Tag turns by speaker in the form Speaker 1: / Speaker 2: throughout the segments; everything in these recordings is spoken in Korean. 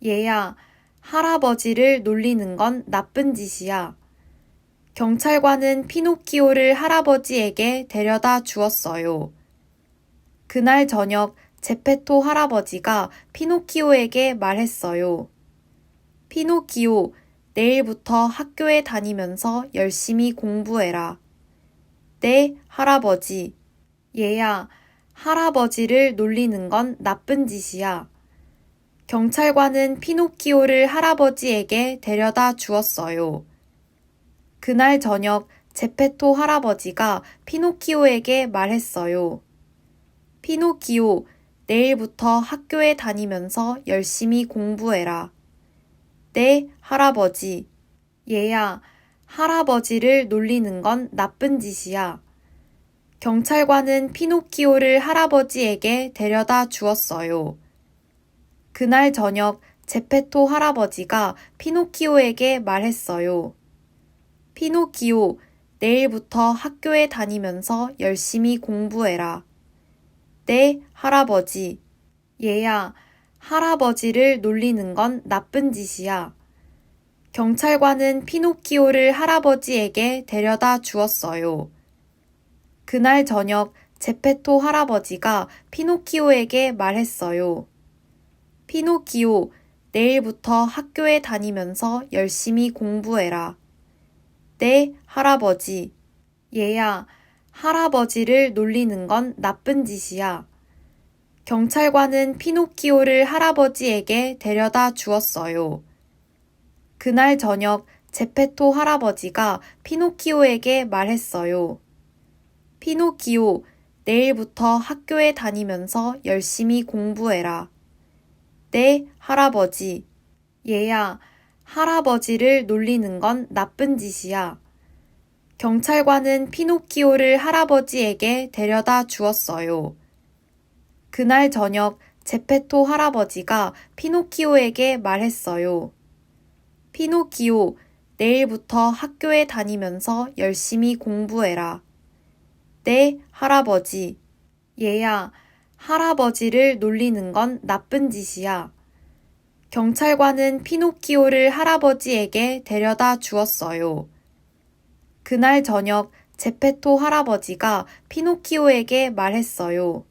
Speaker 1: 얘야, 할아버지를 놀리는 건 나쁜 짓이야. 경찰관은 피노키오를 할아버지에게 데려다 주었어요. 그날 저녁 제페토 할아버지가 피노키오에게 말했어요. 피노키오, 내일부터 학교에 다니면서 열심히 공부해라. 네, 할아버지. 얘야, 할아버지를 놀리는 건 나쁜 짓이야. 경찰관은 피노키오를 할아버지에게 데려다 주었어요. 그날 저녁 제페토 할아버지가 피노키오에게 말했어요. 피노키오, 내일부터 학교에 다니면서 열심히 공부해라. 네, 할아버지. 얘야, 할아버지를 놀리는 건 나쁜 짓이야. 경찰관은 피노키오를 할아버지에게 데려다 주었어요. 그날 저녁 제페토 할아버지가 피노키오에게 말했어요. 피노키오, 내일부터 학교에 다니면서 열심히 공부해라. 네, 할아버지. 얘야, 할아버지를 놀리는 건 나쁜 짓이야. 경찰관은 피노키오를 할아버지에게 데려다 주었어요. 그날 저녁 제페토 할아버지가 피노키오에게 말했어요. 피노키오, 내일부터 학교에 다니면서 열심히 공부해라. 네, 할아버지. 얘야, 할아버지를 놀리는 건 나쁜 짓이야. 경찰관은 피노키오를 할아버지에게 데려다 주었어요. 그날 저녁 제페토 할아버지가 피노키오에게 말했어요. 피노키오, 내일부터 학교에 다니면서 열심히 공부해라. 네, 할아버지. 얘야, 할아버지를 놀리는 건 나쁜 짓이야. 경찰관은 피노키오를 할아버지에게 데려다 주었어요. 그날 저녁 제페토 할아버지가 피노키오에게 말했어요. 피노키오, 내일부터 학교에 다니면서 열심히 공부해라. 네, 할아버지. 얘야, 할아버지를 놀리는 건 나쁜 짓이야. 경찰관은 피노키오를 할아버지에게 데려다 주었어요. 그날 저녁 제페토 할아버지가 피노키오에게 말했어요.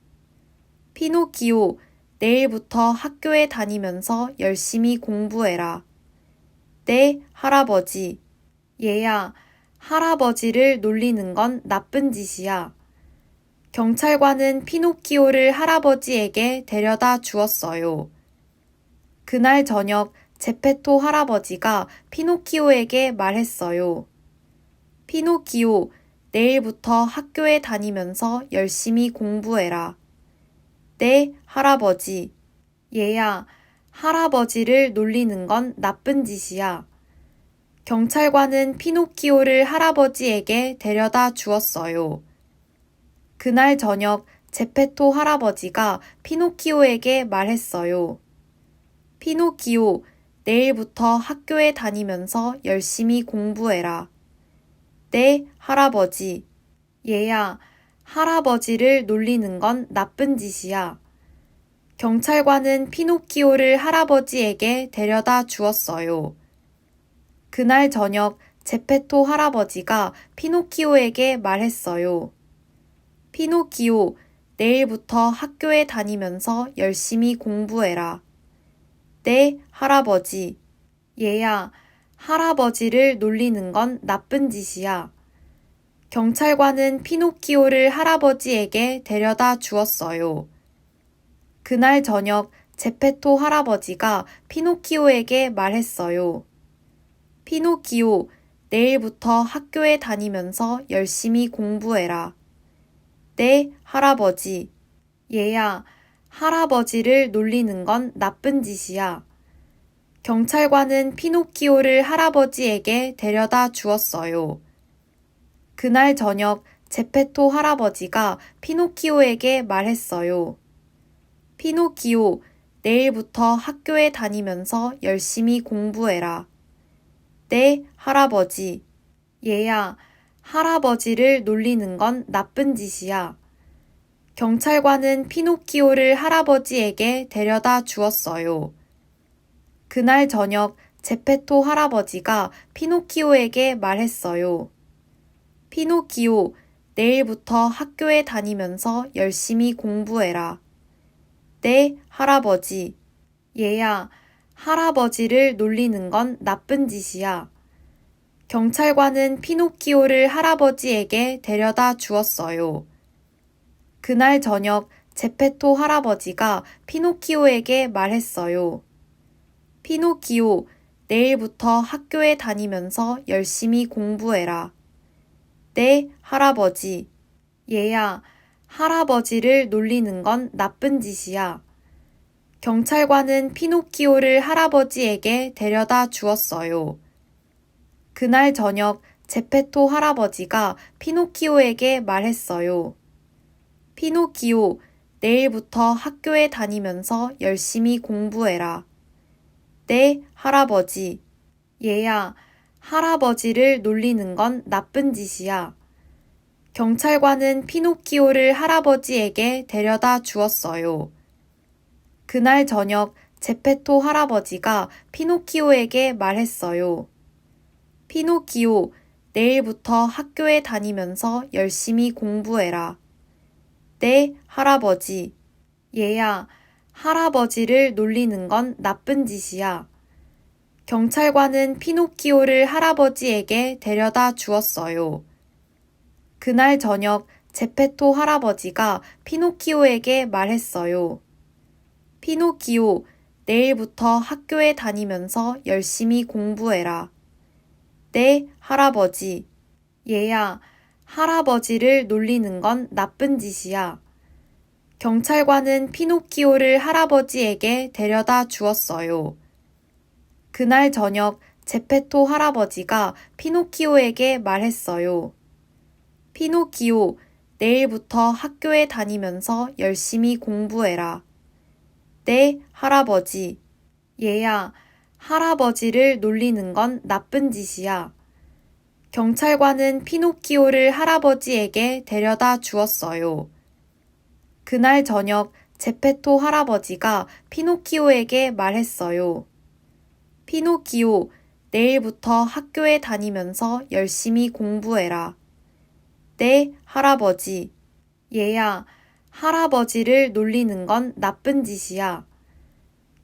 Speaker 1: 피노키오, 내일부터 학교에 다니면서 열심히 공부해라. 네, 할아버지. 얘야, 할아버지를 놀리는 건 나쁜 짓이야. 경찰관은 피노키오를 할아버지에게 데려다 주었어요. 그날 저녁 제페토 할아버지가 피노키오에게 말했어요. 피노키오, 내일부터 학교에 다니면서 열심히 공부해라. 네, 할아버지. 얘야, 할아버지를 놀리는 건 나쁜 짓이야. 경찰관은 피노키오를 할아버지에게 데려다 주었어요. 그날 저녁 제페토 할아버지가 피노키오에게 말했어요. 피노키오, 내일부터 학교에 다니면서 열심히 공부해라. 네, 할아버지. 얘야, 할아버지를 놀리는 건 나쁜 짓이야. 경찰관은 피노키오를 할아버지에게 데려다 주었어요. 그날 저녁 제페토 할아버지가 피노키오에게 말했어요. 피노키오, 내일부터 학교에 다니면서 열심히 공부해라. 네, 할아버지. 얘야, 할아버지를 놀리는 건 나쁜 짓이야. 경찰관은 피노키오를 할아버지에게 데려다 주었어요. 그날 저녁 제페토 할아버지가 피노키오에게 말했어요. 피노키오, 내일부터 학교에 다니면서 열심히 공부해라. 네, 할아버지. 얘야, 할아버지를 놀리는 건 나쁜 짓이야. 경찰관은 피노키오를 할아버지에게 데려다 주었어요. 그날 저녁 제페토 할아버지가 피노키오에게 말했어요. 피노키오, 내일부터 학교에 다니면서 열심히 공부해라. 네, 할아버지. 얘야, 할아버지를 놀리는 건 나쁜 짓이야. 경찰관은 피노키오를 할아버지에게 데려다 주었어요. 그날 저녁 제페토 할아버지가 피노키오에게 말했어요. 피노키오, 내일부터 학교에 다니면서 열심히 공부해라. 네, 할아버지. 얘야, 할아버지를 놀리는 건 나쁜 짓이야. 경찰관은 피노키오를 할아버지에게 데려다 주었어요. 그날 저녁 제페토 할아버지가 피노키오에게 말했어요. 피노키오, 내일부터 학교에 다니면서 열심히 공부해라. 네, 할아버지. 얘야, 할아버지를 놀리는 건 나쁜 짓이야. 경찰관은 피노키오를 할아버지에게 데려다 주었어요. 그날 저녁 제페토 할아버지가 피노키오에게 말했어요. 피노키오, 내일부터 학교에 다니면서 열심히 공부해라. 네, 할아버지. 얘야, 할아버지를 놀리는 건 나쁜 짓이야. 경찰관은 피노키오를 할아버지에게 데려다 주었어요. 그날 저녁 제페토 할아버지가 피노키오에게 말했어요. 피노키오, 내일부터 학교에 다니면서 열심히 공부해라. 네, 할아버지. 얘야, 할아버지를 놀리는 건 나쁜 짓이야. 경찰관은 피노키오를 할아버지에게 데려다 주었어요. 그날 저녁 제페토 할아버지가 피노키오에게 말했어요. 피노키오, 내일부터 학교에 다니면서 열심히 공부해라. 네, 할아버지. 얘야, 할아버지를 놀리는 건 나쁜 짓이야. 경찰관은 피노키오를 할아버지에게 데려다 주었어요. 그날 저녁 제페토 할아버지가 피노키오에게 말했어요. 피노키오, 내일부터 학교에 다니면서 열심히 공부해라. 네, 할아버지. 얘야, 할아버지를 놀리는 건 나쁜 짓이야. 경찰관은 피노키오를 할아버지에게 데려다 주었어요. 그날 저녁 제페토 할아버지가 피노키오에게 말했어요. 피노키오, 내일부터 학교에 다니면서 열심히 공부해라. 네, 할아버지. 얘야, 할아버지를 놀리는 건 나쁜 짓이야.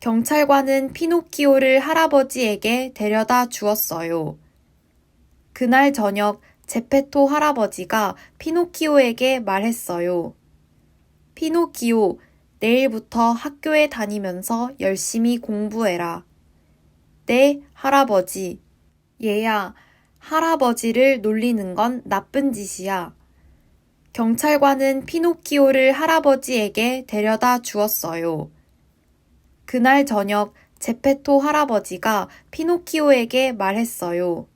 Speaker 1: 경찰관은 피노키오를 할아버지에게 데려다 주었어요. 그날 저녁 제페토 할아버지가 피노키오에게 말했어요. 피노키오, 내일부터 학교에 다니면서 열심히 공부해라. 네, 할아버지. 얘야, 할아버지를 놀리는 건 나쁜 짓이야. 경찰관은 피노키오를 할아버지에게 데려다 주었어요. 그날 저녁 제페토 할아버지가 피노키오에게 말했어요.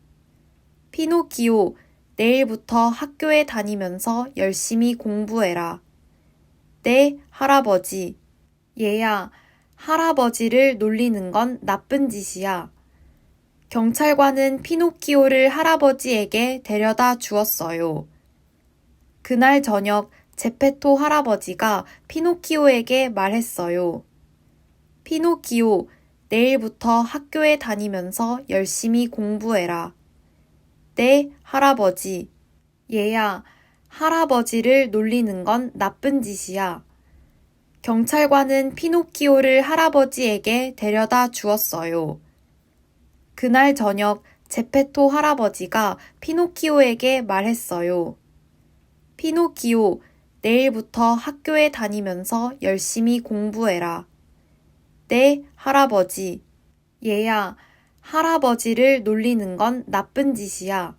Speaker 1: 피노키오, 내일부터 학교에 다니면서 열심히 공부해라. 네, 할아버지. 얘야, 할아버지를 놀리는 건 나쁜 짓이야. 경찰관은 피노키오를 할아버지에게 데려다 주었어요. 그날 저녁 제페토 할아버지가 피노키오에게 말했어요. 피노키오, 내일부터 학교에 다니면서 열심히 공부해라. 네, 할아버지. 얘야, 할아버지를 놀리는 건 나쁜 짓이야. 경찰관은 피노키오를 할아버지에게 데려다 주었어요. 그날 저녁 제페토 할아버지가 피노키오에게 말했어요. 피노키오, 내일부터 학교에 다니면서 열심히 공부해라. 네, 할아버지. 얘야, 할아버지를 놀리는 건 나쁜 짓이야.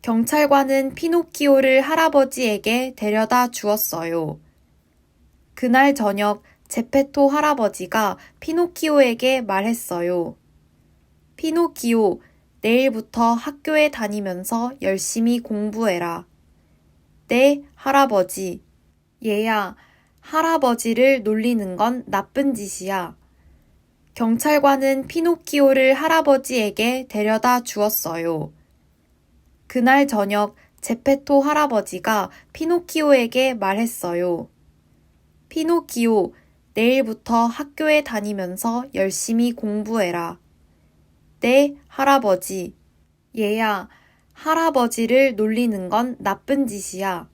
Speaker 1: 경찰관은 피노키오를 할아버지에게 데려다 주었어요. 그날 저녁 제페토 할아버지가 피노키오에게 말했어요. 피노키오, 내일부터 학교에 다니면서 열심히 공부해라. 네, 할아버지. 얘야, 할아버지를 놀리는 건 나쁜 짓이야. 경찰관은 피노키오를 할아버지에게 데려다 주었어요. 그날 저녁 제페토 할아버지가 피노키오에게 말했어요. 피노키오, 내일부터 학교에 다니면서 열심히 공부해라. 네, 할아버지. 얘야, 할아버지를 놀리는 건 나쁜 짓이야.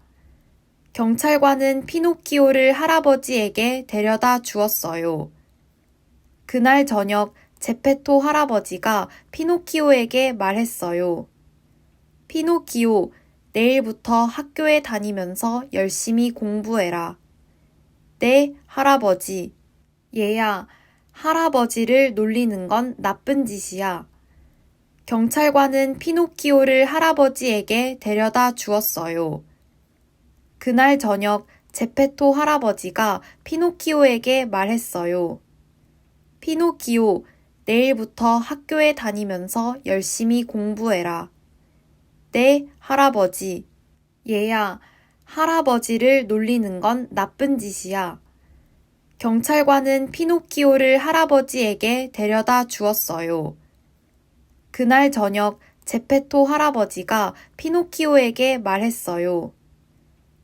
Speaker 1: 경찰관은 피노키오를 할아버지에게 데려다 주었어요. 그날 저녁 제페토 할아버지가 피노키오에게 말했어요. 피노키오, 내일부터 학교에 다니면서 열심히 공부해라. 네, 할아버지. 얘야, 할아버지를 놀리는 건 나쁜 짓이야. 경찰관은 피노키오를 할아버지에게 데려다 주었어요. 그날 저녁 제페토 할아버지가 피노키오에게 말했어요. 피노키오, 내일부터 학교에 다니면서 열심히 공부해라. 네, 할아버지. 얘야, 할아버지를 놀리는 건 나쁜 짓이야. 경찰관은 피노키오를 할아버지에게 데려다 주었어요. 그날 저녁 제페토 할아버지가 피노키오에게 말했어요.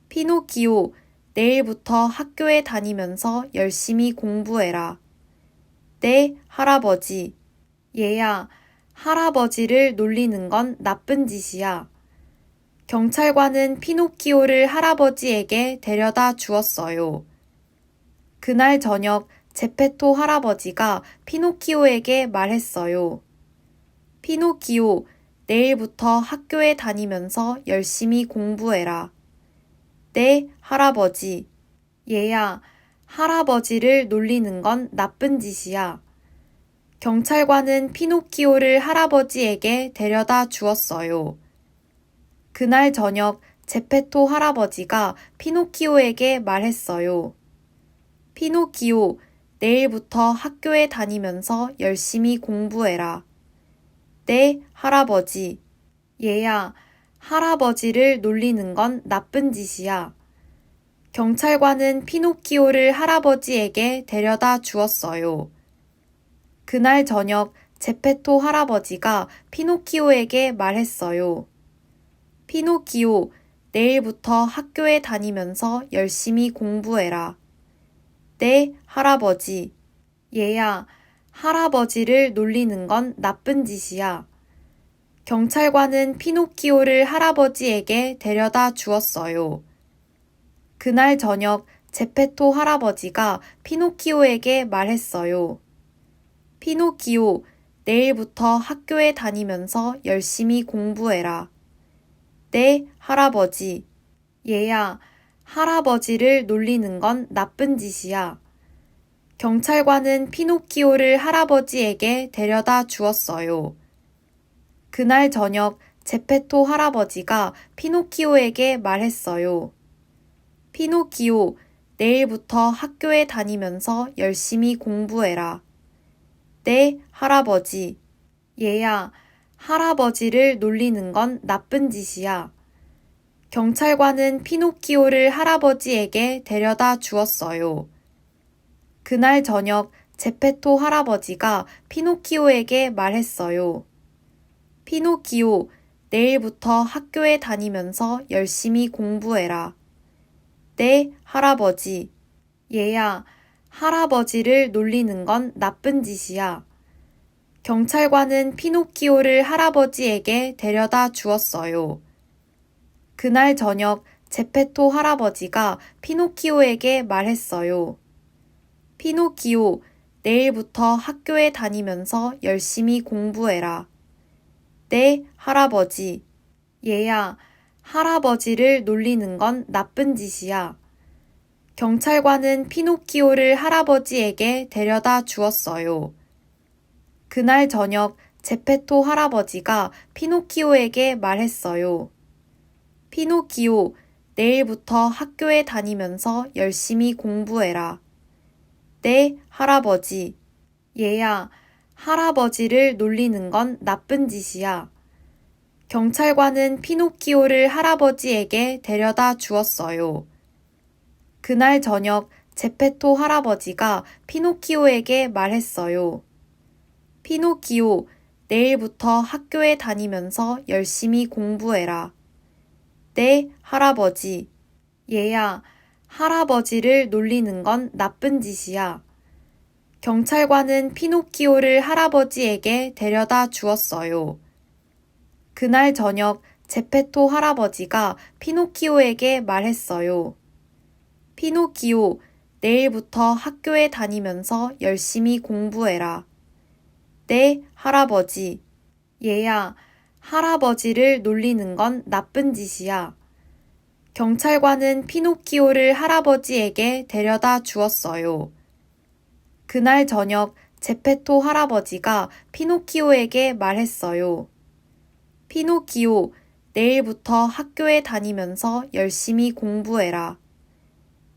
Speaker 1: 피노키오, 내일부터 학교에 다니면서 열심히 공부해라. 네, 할아버지. 얘야, 할아버지를 놀리는 건 나쁜 짓이야. 경찰관은 피노키오를 할아버지에게 데려다 주었어요. 그날 저녁 제페토 할아버지가 피노키오에게 말했어요. 피노키오, 내일부터 학교에 다니면서 열심히 공부해라. 네, 할아버지. 얘야, 할아버지를 놀리는 건 나쁜 짓이야. 경찰관은 피노키오를 할아버지에게 데려다 주었어요. 그날 저녁 제페토 할아버지가 피노키오에게 말했어요. 피노키오, 내일부터 학교에 다니면서 열심히 공부해라. 네, 할아버지. 얘야, 할아버지를 놀리는 건 나쁜 짓이야. 경찰관은 피노키오를 할아버지에게 데려다 주었어요. 그날 저녁 제페토 할아버지가 피노키오에게 말했어요. 피노키오, 내일부터 학교에 다니면서 열심히 공부해라. 네, 할아버지. 얘야, 할아버지를 놀리는 건 나쁜 짓이야. 경찰관은 피노키오를 할아버지에게 데려다 주었어요. 그날 저녁 제페토 할아버지가 피노키오에게 말했어요. 피노키오, 내일부터 학교에 다니면서 열심히 공부해라. 네, 할아버지. 얘야, 할아버지를 놀리는 건 나쁜 짓이야. 경찰관은 피노키오를 할아버지에게 데려다 주었어요. 그날 저녁 제페토 할아버지가 피노키오에게 말했어요. 피노키오, 내일부터 학교에 다니면서 열심히 공부해라. 네, 할아버지. 얘야, 할아버지를 놀리는 건 나쁜 짓이야. 경찰관은 피노키오를 할아버지에게 데려다 주었어요. 그날 저녁 제페토 할아버지가 피노키오에게 말했어요. 피노키오, 내일부터 학교에 다니면서 열심히 공부해라. 네, 할아버지. 얘야, 할아버지를 놀리는 건 나쁜 짓이야. 경찰관은 피노키오를 할아버지에게 데려다 주었어요. 그날 저녁 제페토 할아버지가 피노키오에게 말했어요. 피노키오, 내일부터 학교에 다니면서 열심히 공부해라. 네, 할아버지. 얘야, 할아버지를 놀리는 건 나쁜 짓이야. 경찰관은 피노키오를 할아버지에게 데려다 주었어요. 그날 저녁 제페토 할아버지가 피노키오에게 말했어요. 피노키오, 내일부터 학교에 다니면서 열심히 공부해라. 네, 할아버지. 얘야, 할아버지를 놀리는 건 나쁜 짓이야. 경찰관은 피노키오를 할아버지에게 데려다 주었어요. 그날 저녁 제페토 할아버지가 피노키오에게 말했어요. 피노키오, 내일부터 학교에 다니면서 열심히 공부해라. 네, 할아버지. 얘야, 할아버지를 놀리는 건 나쁜 짓이야. 경찰관은 피노키오를 할아버지에게 데려다 주었어요. 그날 저녁 제페토 할아버지가 피노키오에게 말했어요. 피노키오, 내일부터 학교에 다니면서 열심히 공부해라. 네, 할아버지. 얘야, 할아버지를 놀리는 건 나쁜 짓이야. 경찰관은 피노키오를 할아버지에게 데려다 주었어요. 그날 저녁 제페토 할아버지가 피노키오에게 말했어요. 피노키오, 내일부터 학교에 다니면서 열심히 공부해라.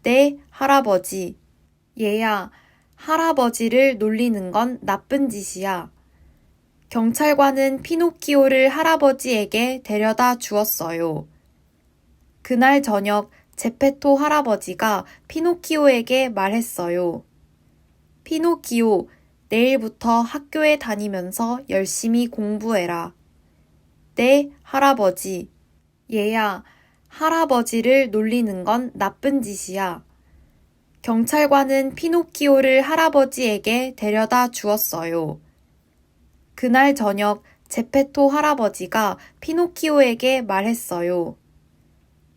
Speaker 1: 네, 할아버지. 얘야, 할아버지를 놀리는 건 나쁜 짓이야. 경찰관은 피노키오를 할아버지에게 데려다 주었어요. 그날 저녁 제페토 할아버지가 피노키오에게 말했어요. 피노키오, 내일부터 학교에 다니면서 열심히 공부해라. 네, 할아버지. 얘야, 할아버지를 놀리는 건 나쁜 짓이야. 경찰관은 피노키오를 할아버지에게 데려다 주었어요. 그날 저녁 제페토 할아버지가 피노키오에게 말했어요.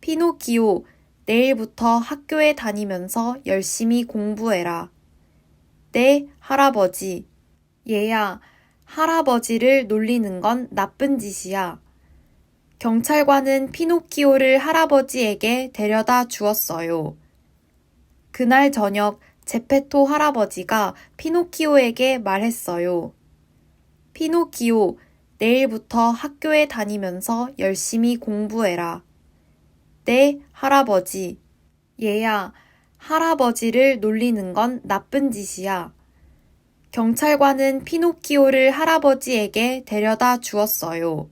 Speaker 1: 피노키오, 내일부터 학교에 다니면서 열심히 공부해라. 네, 할아버지. 얘야, 할아버지를 놀리는 건 나쁜 짓이야. 경찰관은 피노키오를 할아버지에게 데려다 주었어요. 그날 저녁 제페토 할아버지가 피노키오에게 말했어요. 피노키오, 내일부터 학교에 다니면서 열심히 공부해라. 네, 할아버지. 얘야, 할아버지를 놀리는 건 나쁜 짓이야. 경찰관은 피노키오를 할아버지에게 데려다 주었어요.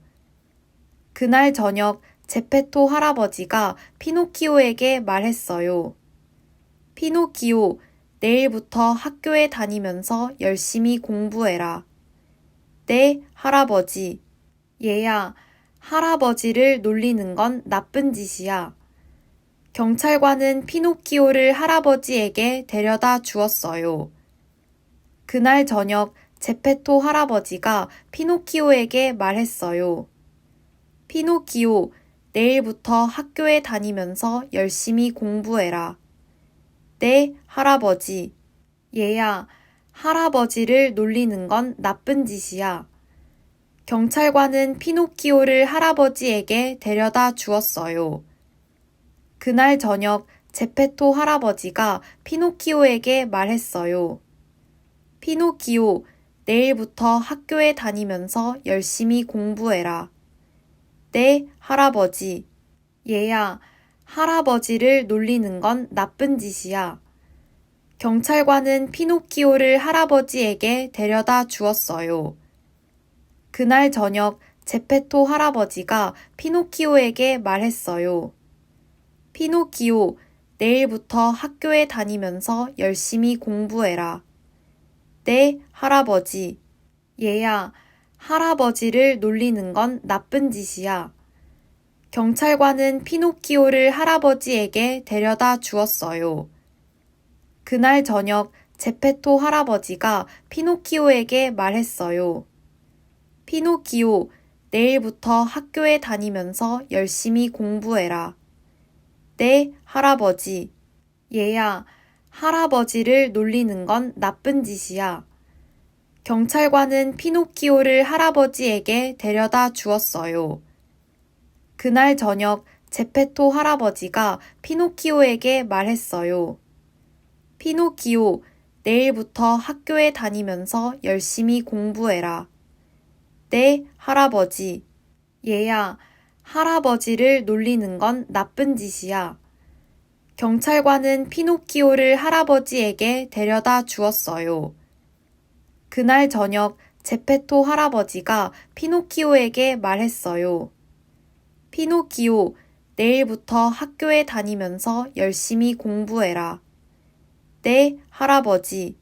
Speaker 1: 그날 저녁 제페토 할아버지가 피노키오에게 말했어요. 피노키오, 내일부터 학교에 다니면서 열심히 공부해라. 네, 할아버지. 얘야, 할아버지를 놀리는 건 나쁜 짓이야. 경찰관은 피노키오를 할아버지에게 데려다 주었어요. 그날 저녁 제페토 할아버지가 피노키오에게 말했어요. 피노키오, 내일부터 학교에 다니면서 열심히 공부해라. 네, 할아버지. 얘야, 할아버지를 놀리는 건 나쁜 짓이야. 경찰관은 피노키오를 할아버지에게 데려다 주었어요. 그날 저녁 제페토 할아버지가 피노키오에게 말했어요. 피노키오, 내일부터 학교에 다니면서 열심히 공부해라. 네, 할아버지. 얘야, 할아버지를 놀리는 건 나쁜 짓이야. 경찰관은 피노키오를 할아버지에게 데려다 주었어요. 그날 저녁 제페토 할아버지가 피노키오에게 말했어요. 피노키오, 내일부터 학교에 다니면서 열심히 공부해라. 네, 할아버지. 얘야, 할아버지를 놀리는 건 나쁜 짓이야. 경찰관은 피노키오를 할아버지에게 데려다 주었어요. 그날 저녁 제페토 할아버지가 피노키오에게 말했어요. 피노키오, 내일부터 학교에 다니면서 열심히 공부해라. 네, 할아버지. 얘야, 할아버지를 놀리는 건 나쁜 짓이야. 경찰관은 피노키오를 할아버지에게 데려다 주었어요. 그날 저녁 제페토 할아버지가 피노키오에게 말했어요. 피노키오, 내일부터 학교에 다니면서 열심히 공부해라. 네, 할아버지. 얘야, 할아버지를 놀리는 건 나쁜 짓이야. 경찰관은 피노키오를 할아버지에게 데려다 주었어요. 그날 저녁 제페토 할아버지가 피노키오에게 말했어요. 피노키오, 내일부터 학교에 다니면서 열심히 공부해라. 네, 할아버지.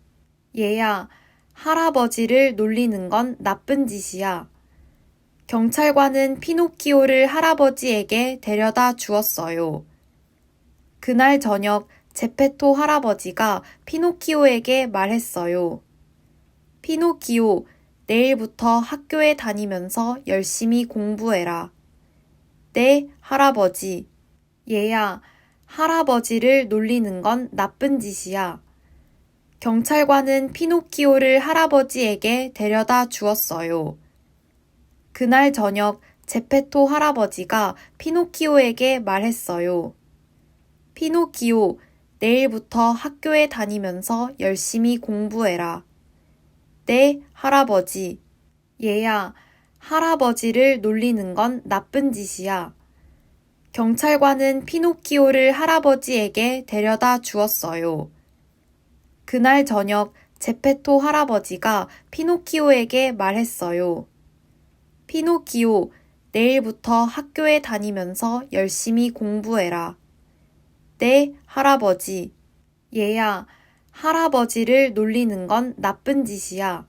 Speaker 1: 얘야, 할아버지를 놀리는 건 나쁜 짓이야. 경찰관은 피노키오를 할아버지에게 데려다 주었어요. 그날 저녁 제페토 할아버지가 피노키오에게 말했어요. 피노키오, 내일부터 학교에 다니면서 열심히 공부해라. 네, 할아버지. 얘야, 할아버지를 놀리는 건 나쁜 짓이야. 경찰관은 피노키오를 할아버지에게 데려다 주었어요. 그날 저녁 제페토 할아버지가 피노키오에게 말했어요. 피노키오, 내일부터 학교에 다니면서 열심히 공부해라. 네, 할아버지. 얘야, 할아버지를 놀리는 건 나쁜 짓이야. 경찰관은 피노키오를 할아버지에게 데려다 주었어요. 그날 저녁 제페토 할아버지가 피노키오에게 말했어요. 피노키오, 내일부터 학교에 다니면서 열심히 공부해라. 네, 할아버지. 얘야, 할아버지를 놀리는 건 나쁜 짓이야.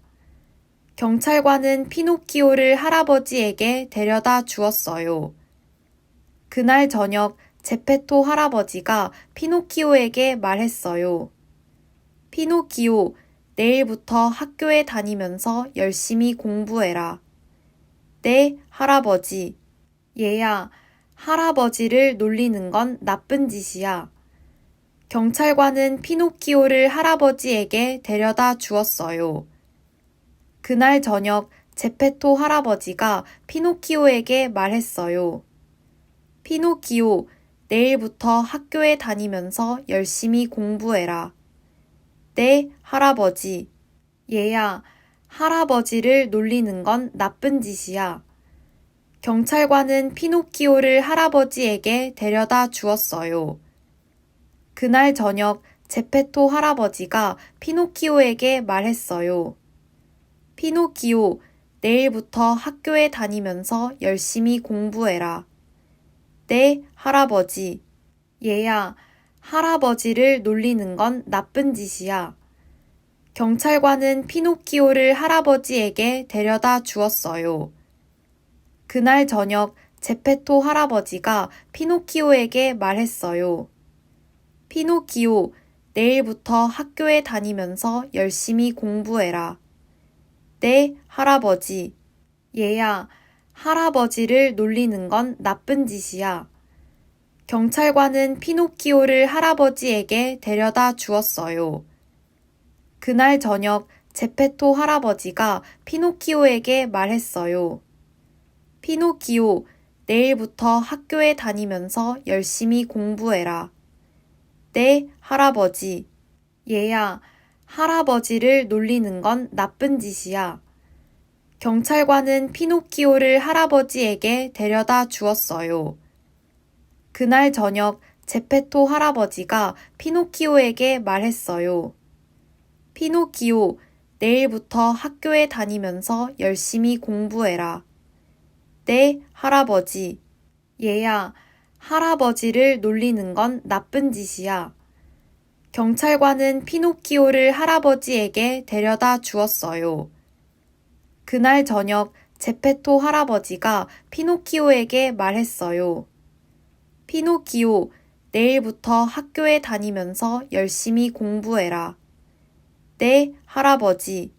Speaker 1: 경찰관은 피노키오를 할아버지에게 데려다 주었어요. 그날 저녁 제페토 할아버지가 피노키오에게 말했어요. 피노키오, 내일부터 학교에 다니면서 열심히 공부해라. 네, 할아버지. 얘야, 할아버지를 놀리는 건 나쁜 짓이야. 경찰관은 피노키오를 할아버지에게 데려다 주었어요. 그날 저녁 제페토 할아버지가 피노키오에게 말했어요. 피노키오, 내일부터 학교에 다니면서 열심히 공부해라. 네, 할아버지. 얘야, 할아버지를 놀리는 건 나쁜 짓이야. 경찰관은 피노키오를 할아버지에게 데려다 주었어요. 그날 저녁 제페토 할아버지가 피노키오에게 말했어요. 피노키오, 내일부터 학교에 다니면서 열심히 공부해라. 네, 할아버지. 얘야, 할아버지를 놀리는 건 나쁜 짓이야. 경찰관은 피노키오를 할아버지에게 데려다 주었어요. 그날 저녁 제페토 할아버지가 피노키오에게 말했어요. 피노키오, 내일부터 학교에 다니면서 열심히 공부해라. 네, 할아버지. 얘야, 할아버지를 놀리는 건 나쁜 짓이야. 경찰관은 피노키오를 할아버지에게 데려다 주었어요. 그날 저녁 제페토 할아버지가 피노키오에게 말했어요. 피노키오, 내일부터 학교에 다니면서 열심히 공부해라. 네, 할아버지. 얘야, 할아버지를 놀리는 건 나쁜 짓이야. 경찰관은 피노키오를 할아버지에게 데려다 주었어요. 그날 저녁 제페토 할아버지가 피노키오에게 말했어요. 피노키오, 내일부터 학교에 다니면서 열심히 공부해라. 네, 할아버지. 얘야, 할아버지를 놀리는 건 나쁜 짓이야. 경찰관은 피노키오를 할아버지에게 데려다 주었어요. 그날 저녁 제페토 할아버지가 피노키오에게 말했어요. 피노키오, 내일부터 학교에 다니면서 열심히 공부해라. 네, 할아버지.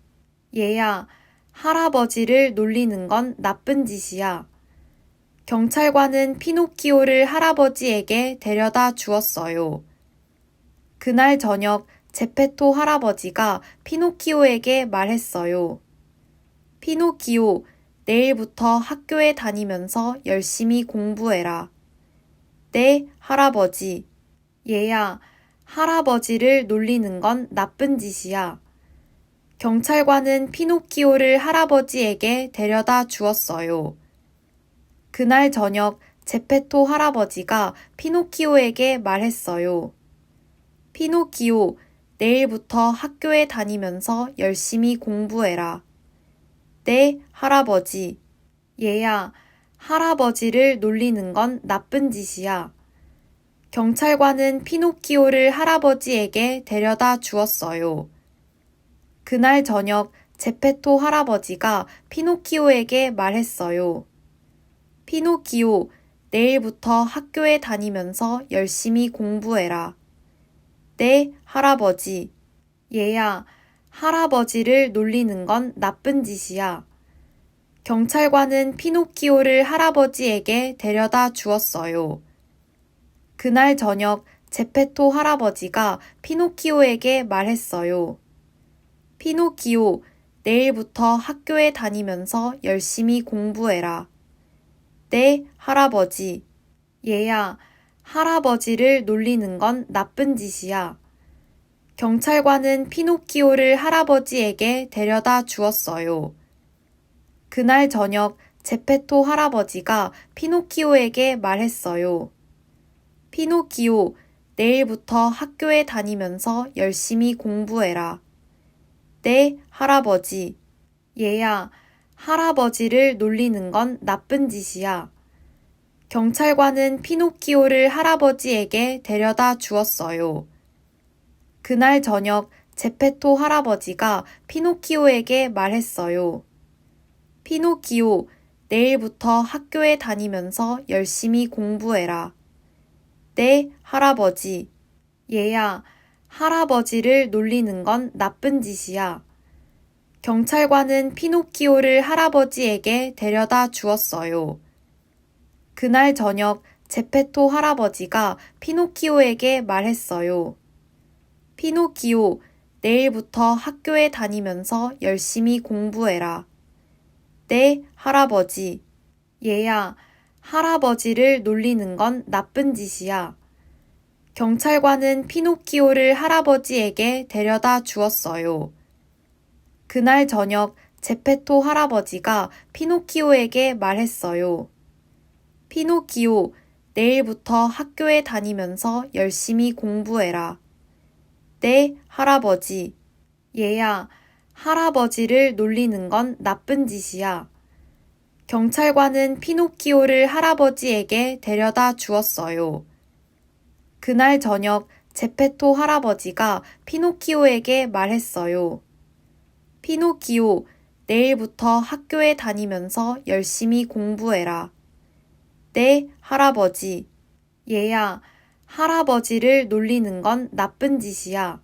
Speaker 1: 얘야, 할아버지를 놀리는 건 나쁜 짓이야. 경찰관은 피노키오를 할아버지에게 데려다 주었어요. 그날 저녁 제페토 할아버지가 피노키오에게 말했어요. 피노키오, 내일부터 학교에 다니면서 열심히 공부해라. 네, 할아버지. 얘야, 할아버지를 놀리는 건 나쁜 짓이야. 경찰관은 피노키오를 할아버지에게 데려다 주었어요. 그날 저녁 제페토 할아버지가 피노키오에게 말했어요. 피노키오, 내일부터 학교에 다니면서 열심히 공부해라. 네, 할아버지. 얘야, 할아버지를 놀리는 건 나쁜 짓이야. 경찰관은 피노키오를 할아버지에게 데려다 주었어요. 그날 저녁 제페토 할아버지가 피노키오에게 말했어요. 피노키오, 내일부터 학교에 다니면서 열심히 공부해라. 네, 할아버지. 얘야, 할아버지를 놀리는 건 나쁜 짓이야. 경찰관은 피노키오를 할아버지에게 데려다 주었어요. 그날 저녁 제페토 할아버지가 피노키오에게 말했어요. 피노키오, 내일부터 학교에 다니면서 열심히 공부해라. 네, 할아버지. 얘야, 할아버지를 놀리는 건 나쁜 짓이야. 경찰관은 피노키오를 할아버지에게 데려다 주었어요. 그날 저녁 제페토 할아버지가 피노키오에게 말했어요. 피노키오, 내일부터 학교에 다니면서 열심히 공부해라. 네, 할아버지. 얘야, 할아버지를 놀리는 건 나쁜 짓이야. 경찰관은 피노키오를 할아버지에게 데려다 주었어요. 그날 저녁 제페토 할아버지가 피노키오에게 말했어요. 피노키오, 내일부터 학교에 다니면서 열심히 공부해라. 네, 할아버지. 얘야, 할아버지를 놀리는 건 나쁜 짓이야. 경찰관은 피노키오를 할아버지에게 데려다 주었어요. 그날 저녁 제페토 할아버지가 피노키오에게 말했어요. 피노키오, 내일부터 학교에 다니면서 열심히 공부해라. 네, 할아버지. 얘야, 할아버지를 놀리는 건 나쁜 짓이야. 경찰관은 피노키오를 할아버지에게 데려다 주었어요. 그날 저녁 제페토 할아버지가 피노키오에게 말했어요. 피노키오, 내일부터 학교에 다니면서 열심히 공부해라. 네, 할아버지. 얘야, 할아버지를 놀리는 건 나쁜 짓이야. 경찰관은 피노키오를 할아버지에게 데려다 주었어요. 그날 저녁 제페토 할아버지가 피노키오에게 말했어요. 피노키오, 내일부터 학교에 다니면서 열심히 공부해라. 네, 할아버지. 얘야, 할아버지를 놀리는 건 나쁜 짓이야.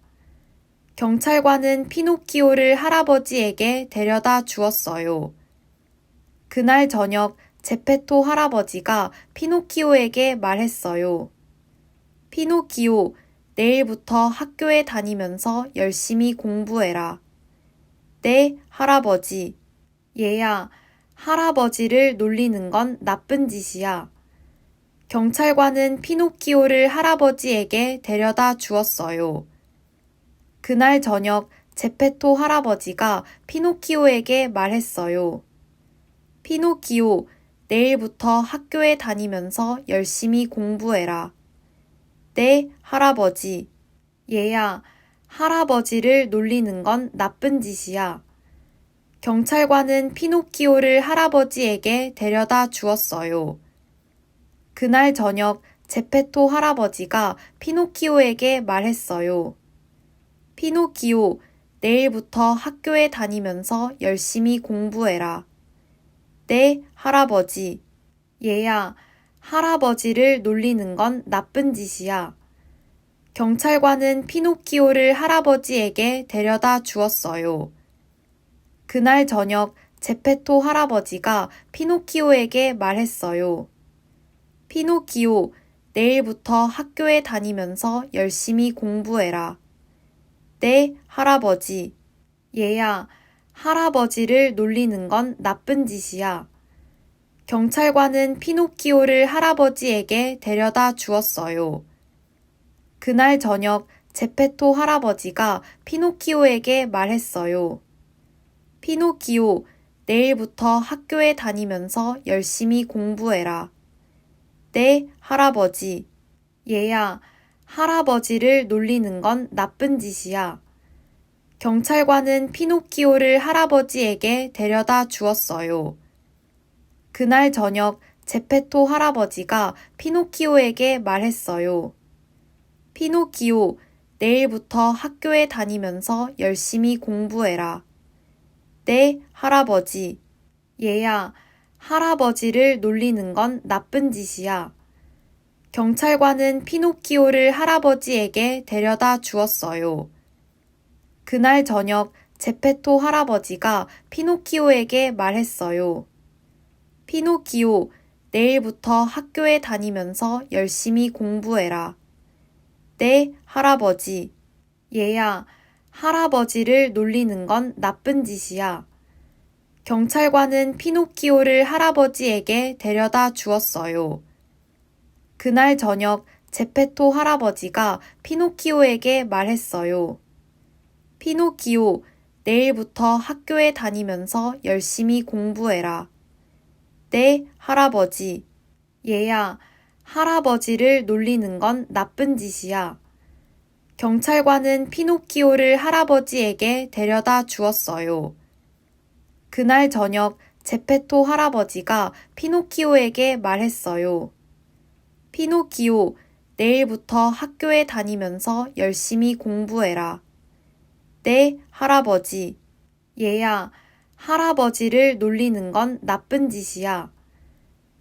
Speaker 1: 경찰관은 피노키오를 할아버지에게 데려다 주었어요. 그날 저녁 제페토 할아버지가 피노키오에게 말했어요. 피노키오, 내일부터 학교에 다니면서 열심히 공부해라. 네, 할아버지. 얘야, 할아버지를 놀리는 건 나쁜 짓이야. 경찰관은 피노키오를 할아버지에게 데려다 주었어요. 그날 저녁 제페토 할아버지가 피노키오에게 말했어요. 피노키오, 내일부터 학교에 다니면서 열심히 공부해라. 네, 할아버지. 얘야, 할아버지를 놀리는 건 나쁜 짓이야. 경찰관은 피노키오를 할아버지에게 데려다 주었어요. 그날 저녁 제페토 할아버지가 피노키오에게 말했어요. 피노키오, 내일부터 학교에 다니면서 열심히 공부해라. 네, 할아버지. 얘야, 할아버지를 놀리는 건 나쁜 짓이야. 경찰관은 피노키오를 할아버지에게 데려다 주었어요. 그날 저녁 제페토 할아버지가 피노키오에게 말했어요. 피노키오, 내일부터 학교에 다니면서 열심히 공부해라. 네, 할아버지. 얘야, 할아버지를 놀리는 건 나쁜 짓이야. 경찰관은 피노키오를 할아버지에게 데려다 주었어요. 그날 저녁 제페토 할아버지가 피노키오에게 말했어요. 피노키오, 내일부터 학교에 다니면서 열심히 공부해라. 네, 할아버지. 얘야, 할아버지를 놀리는 건 나쁜 짓이야. 경찰관은 피노키오를 할아버지에게 데려다 주었어요. 그날 저녁 제페토 할아버지가 피노키오에게 말했어요. 피노키오, 내일부터 학교에 다니면서 열심히 공부해라. 네, 할아버지. 얘야, 할아버지를 놀리는 건 나쁜 짓이야. 경찰관은 피노키오를 할아버지에게 데려다 주었어요. 그날 저녁 제페토 할아버지가 피노키오에게 말했어요. 피노키오, 내일부터 학교에 다니면서 열심히 공부해라. 네, 할아버지. 얘야, 할아버지를 놀리는 건 나쁜 짓이야. 경찰관은 피노키오를 할아버지에게 데려다 주었어요. 그날 저녁 제페토 할아버지가 피노키오에게 말했어요. 피노키오, 내일부터 학교에 다니면서 열심히 공부해라. 네, 할아버지. 얘야, 할아버지를 놀리는 건 나쁜 짓이야. 경찰관은 피노키오를 할아버지에게 데려다 주었어요. 그날 저녁 제페토 할아버지가 피노키오에게 말했어요. 피노키오, 내일부터 학교에 다니면서 열심히 공부해라. 네, 할아버지. 얘야, 할아버지를 놀리는 건 나쁜 짓이야.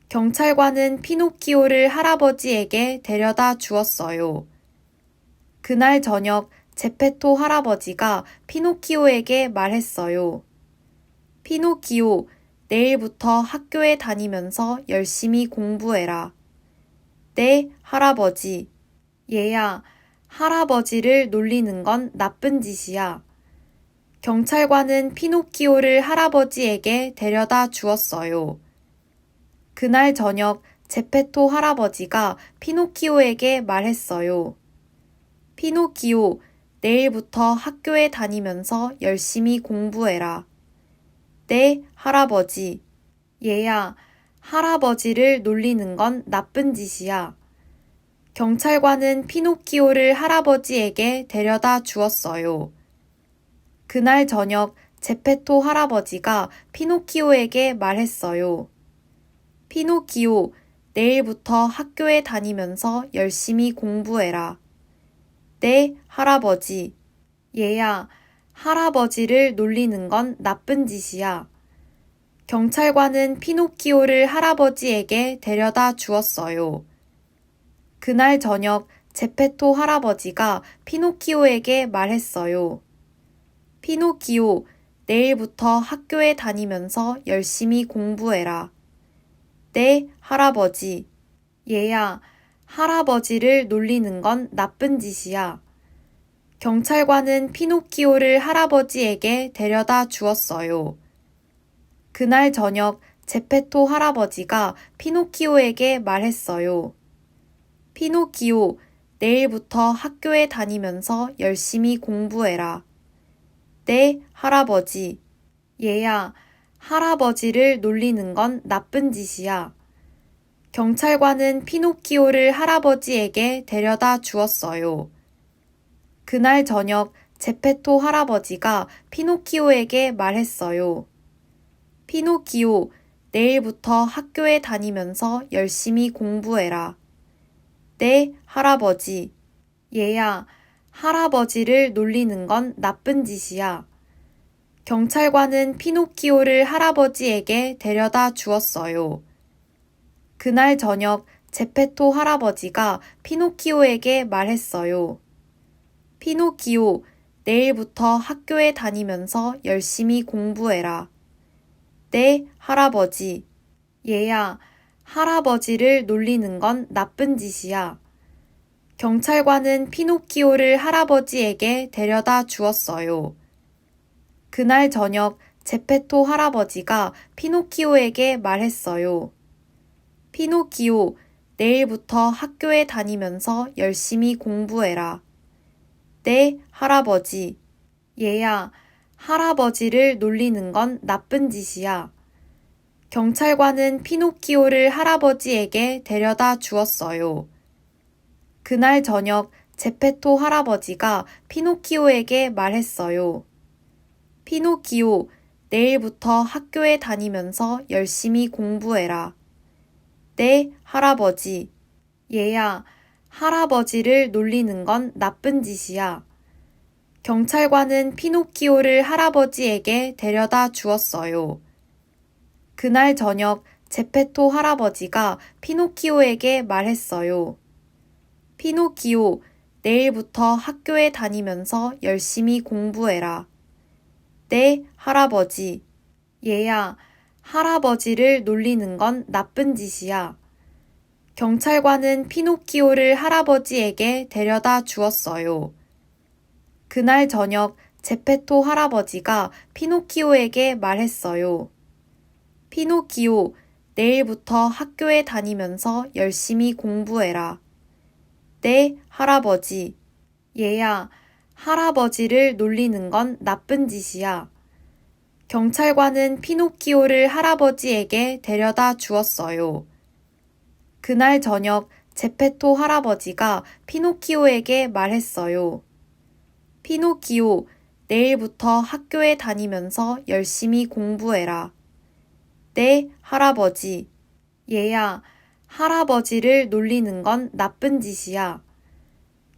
Speaker 1: 경찰관은 피노키오를 할아버지에게 데려다 주었어요. 그날 저녁 제페토 할아버지가 피노키오에게 말했어요. 피노키오, 내일부터 학교에 다니면서 열심히 공부해라. 네, 할아버지. 얘야, 할아버지를 놀리는 건 나쁜 짓이야. 경찰관은 피노키오를 할아버지에게 데려다 주었어요. 그날 저녁 제페토 할아버지가 피노키오에게 말했어요. 피노키오, 내일부터 학교에 다니면서 열심히 공부해라. 네, 할아버지. 얘야, 할아버지를 놀리는 건 나쁜 짓이야. 경찰관은 피노키오를 할아버지에게 데려다 주었어요. 그날 저녁 제페토 할아버지가 피노키오에게 말했어요. 피노키오, 내일부터 학교에 다니면서 열심히 공부해라. 네, 할아버지. 얘야, 할아버지를 놀리는 건 나쁜 짓이야. 경찰관은 피노키오를 할아버지에게 데려다 주었어요. 그날 저녁 제페토 할아버지가 피노키오에게 말했어요. 피노키오, 내일부터 학교에 다니면서 열심히 공부해라. 네, 할아버지. 얘야, 할아버지를 놀리는 건 나쁜 짓이야. 경찰관은 피노키오를 할아버지에게 데려다 주었어요. 그날 저녁 제페토 할아버지가 피노키오에게 말했어요. 피노키오, 내일부터 학교에 다니면서 열심히 공부해라. 네, 할아버지. 얘야, 할아버지를 놀리는 건 나쁜 짓이야. 경찰관은 피노키오를 할아버지에게 데려다 주었어요. 그날 저녁 제페토 할아버지가 피노키오에게 말했어요. 피노키오, 내일부터 학교에 다니면서 열심히 공부해라. 네, 할아버지. 얘야, 할아버지를 놀리는 건 나쁜 짓이야. 경찰관은 피노키오를 할아버지에게 데려다 주었어요. 그날 저녁 제페토 할아버지가 피노키오에게 말했어요. 피노키오, 내일부터 학교에 다니면서 열심히 공부해라. 네, 할아버지. 얘야, 할아버지를 놀리는 건 나쁜 짓이야. 경찰관은 피노키오를 할아버지에게 데려다 주었어요. 그날 저녁 제페토 할아버지가 피노키오에게 말했어요. 피노키오, 내일부터 학교에 다니면서 열심히 공부해라. 네, 할아버지. 얘야, 할아버지를 놀리는 건 나쁜 짓이야. 경찰관은 피노키오를 할아버지에게 데려다 주었어요. 그날 저녁 제페토 할아버지가 피노키오에게 말했어요. 피노키오, 내일부터 학교에 다니면서 열심히 공부해라. 네, 할아버지. 얘야, 할아버지를 놀리는 건 나쁜 짓이야. 경찰관은 피노키오를 할아버지에게 데려다 주었어요. 그날 저녁 제페토 할아버지가 피노키오에게 말했어요. 피노키오, 내일부터 학교에 다니면서 열심히 공부해라. 네, 할아버지. 얘야, 할아버지를 놀리는 건 나쁜 짓이야. 경찰관은 피노키오를 할아버지에게 데려다 주었어요. 그날 저녁 제페토 할아버지가 피노키오에게 말했어요. 피노키오, 내일부터 학교에 다니면서 열심히 공부해라. 네, 할아버지. 얘야, 할아버지를 놀리는 건 나쁜 짓이야. 경찰관은 피노키오를 할아버지에게 데려다 주었어요. 그날 저녁 제페토 할아버지가 피노키오에게 말했어요. 피노키오, 내일부터 학교에 다니면서 열심히 공부해라. 네, 할아버지. 얘야, 할아버지를 놀리는 건 나쁜 짓이야.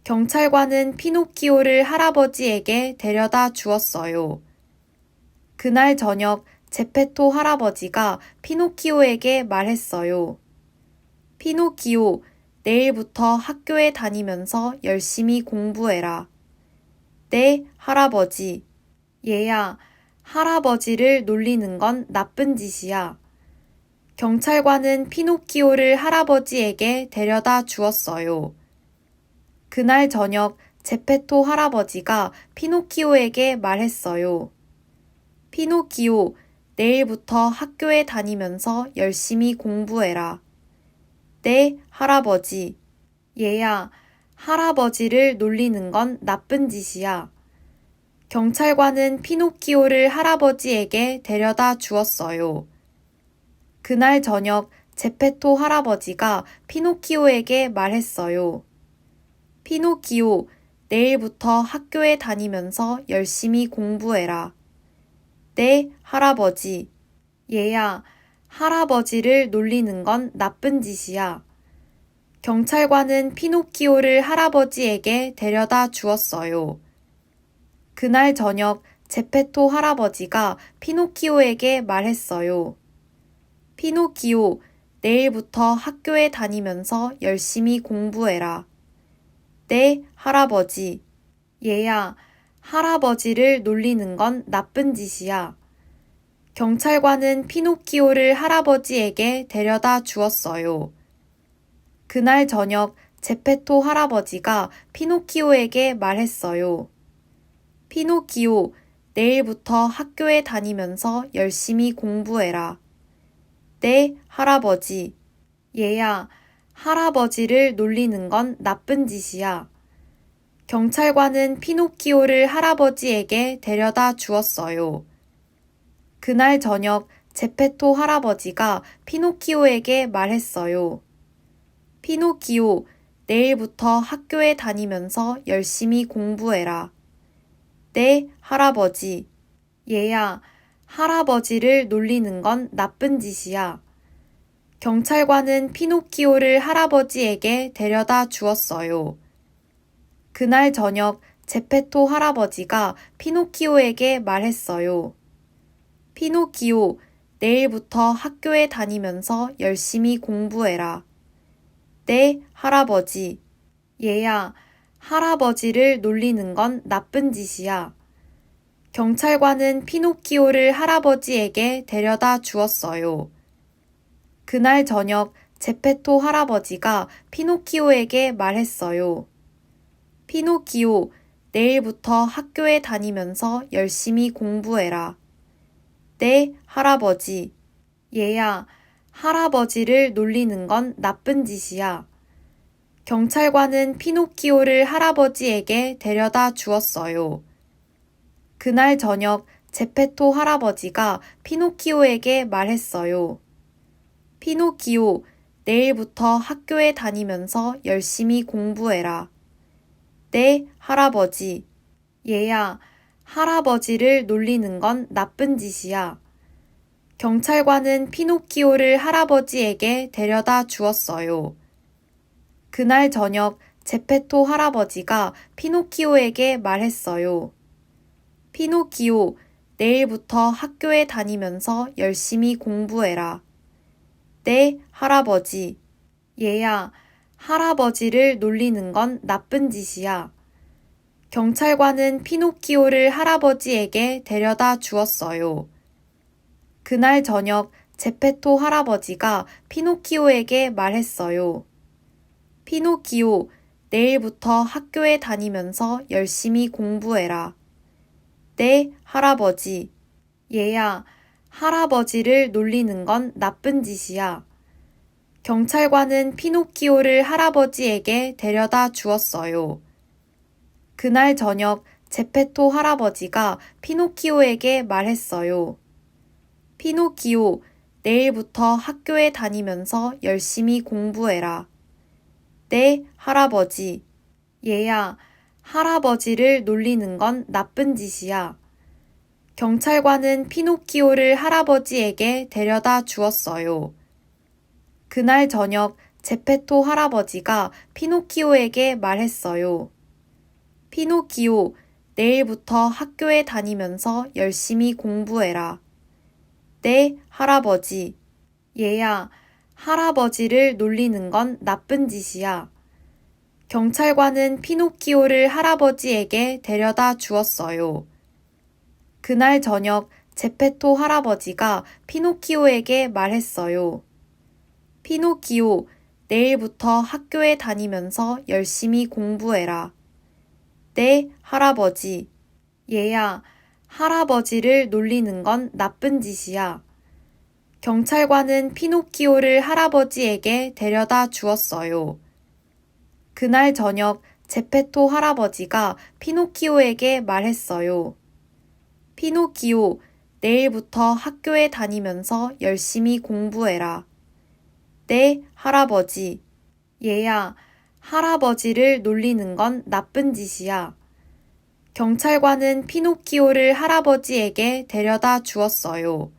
Speaker 1: 경찰관은 피노키오를 할아버지에게 데려다 주었어요. 그날 저녁 제페토 할아버지가 피노키오에게 말했어요. 피노키오, 내일부터 학교에 다니면서 열심히 공부해라. 네, 할아버지. 얘야, 할아버지를 놀리는 건 나쁜 짓이야. 경찰관은 피노키오를 할아버지에게 데려다 주었어요. 그날 저녁 제페토 할아버지가 피노키오에게 말했어요. 피노키오, 내일부터 학교에 다니면서 열심히 공부해라. 네, 할아버지. 얘야, 할아버지를 놀리는 건 나쁜 짓이야. 경찰관은 피노키오를 할아버지에게 데려다 주었어요. 그날 저녁 제페토 할아버지가 피노키오에게 말했어요. 피노키오, 내일부터 학교에 다니면서 열심히 공부해라. 네, 할아버지. 얘야, 할아버지를 놀리는 건 나쁜 짓이야. 경찰관은 피노키오를 할아버지에게 데려다 주었어요. 그날 저녁 제페토 할아버지가 피노키오에게 말했어요. 피노키오, 내일부터 학교에 다니면서 열심히 공부해라. 네, 할아버지. 얘야, 할아버지를 놀리는 건 나쁜 짓이야. 경찰관은 피노키오를 할아버지에게 데려다 주었어요. 그날 저녁 제페토 할아버지가 피노키오에게 말했어요. 피노키오, 내일부터 학교에 다니면서 열심히 공부해라. 네, 할아버지. 얘야, 할아버지를 놀리는 건 나쁜 짓이야. 경찰관은 피노키오를 할아버지에게 데려다 주었어요. 그날 저녁 제페토 할아버지가 피노키오에게 말했어요. 피노키오, 내일부터 학교에 다니면서 열심히 공부해라. 네, 할아버지. 얘야, 할아버지를 놀리는 건 나쁜 짓이야. 경찰관은 피노키오를 할아버지에게 데려다 주었어요. 그날 저녁 제페토 할아버지가 피노키오에게 말했어요. 피노키오, 내일부터 학교에 다니면서 열심히 공부해라. 네, 할아버지. 얘야, 할아버지를 놀리는 건 나쁜 짓이야. 경찰관은 피노키오를 할아버지에게 데려다 주었어요. 그날 저녁 제페토 할아버지가 피노키오에게 말했어요. 피노키오, 내일부터 학교에 다니면서 열심히 공부해라. 네, 할아버지. 얘야, 할아버지를 놀리는 건 나쁜 짓이야. 경찰관은 피노키오를 할아버지에게 데려다 주었어요. 그날 저녁 제페토 할아버지가 피노키오에게 말했어요. 피노키오, 내일부터 학교에 다니면서 열심히 공부해라. 네, 할아버지. 얘야, 할아버지를 놀리는 건 나쁜 짓이야. 경찰관은 피노키오를 할아버지에게 데려다 주었어요. 그날 저녁 제페토 할아버지가 피노키오에게 말했어요. 피노키오, 내일부터 학교에 다니면서 열심히 공부해라. 네, 할아버지. 얘야, 할아버지를 놀리는 건 나쁜 짓이야. 경찰관은 피노키오를 할아버지에게 데려다 주었어요. 그날 저녁 제페토 할아버지가 피노키오에게 말했어요. 피노키오, 내일부터 학교에 다니면서 열심히 공부해라. 네, 할아버지. 얘야, 할아버지를 놀리는 건 나쁜 짓이야. 경찰관은 피노키오를 할아버지에게 데려다 주었어요. 그날 저녁 제페토 할아버지가 피노키오에게 말했어요. 피노키오, 내일부터 학교에 다니면서 열심히 공부해라. 네, 할아버지. 얘야, 할아버지를 놀리는 건 나쁜 짓이야. 경찰관은 피노키오를 할아버지에게 데려다 주었어요. 그날 저녁 제페토 할아버지가 피노키오에게 말했어요. 피노키오, 내일부터 학교에 다니면서 열심히 공부해라. 네, 할아버지. 얘야, 할아버지를 놀리는 건 나쁜 짓이야. 경찰관은 피노키오를 할아버지에게 데려다 주었어요. 그날 저녁 제페토 할아버지가 피노키오에게 말했어요. 피노키오, 내일부터 학교에 다니면서 열심히 공부해라. 네, 할아버지. 얘야, 할아버지를 놀리는 건 나쁜 짓이야. 경찰관은 피노키오를 할아버지에게 데려다 주었어요. 그날 저녁 제페토 할아버지가 피노키오에게 말했어요. 피노키오, 내일부터 학교에 다니면서 열심히 공부해라. 네, 할아버지. 얘야, 할아버지를 놀리는 건 나쁜 짓이야. 경찰관은 피노키오를 할아버지에게 데려다 주었어요.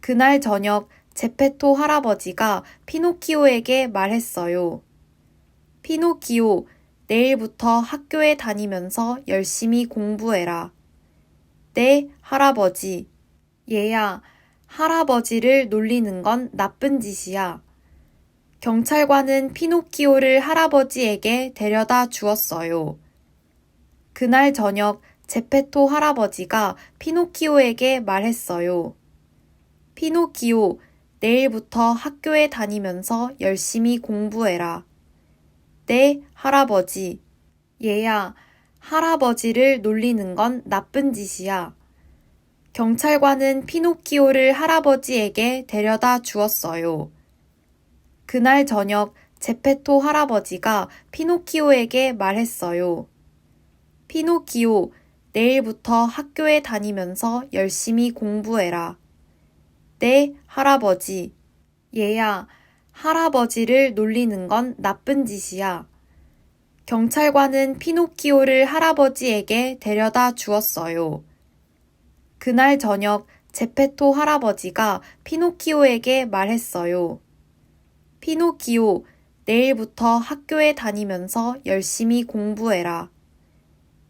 Speaker 1: 그날 저녁 제페토 할아버지가 피노키오에게 말했어요. 피노키오, 내일부터 학교에 다니면서 열심히 공부해라. 네, 할아버지. 얘야, 할아버지를 놀리는 건 나쁜 짓이야. 경찰관은 피노키오를 할아버지에게 데려다 주었어요. 그날 저녁 제페토 할아버지가 피노키오에게 말했어요. 피노키오, 내일부터 학교에 다니면서 열심히 공부해라. 네, 할아버지. 얘야, 할아버지를 놀리는 건 나쁜 짓이야. 경찰관은 피노키오를 할아버지에게 데려다 주었어요. 그날 저녁 제페토 할아버지가 피노키오에게 말했어요. 피노키오, 내일부터 학교에 다니면서 열심히 공부해라. 네, 할아버지. 얘야, 할아버지를 놀리는 건 나쁜 짓이야. 경찰관은 피노키오를 할아버지에게 데려다 주었어요. 그날 저녁 제페토 할아버지가 피노키오에게 말했어요. 피노키오, 내일부터 학교에 다니면서 열심히 공부해라.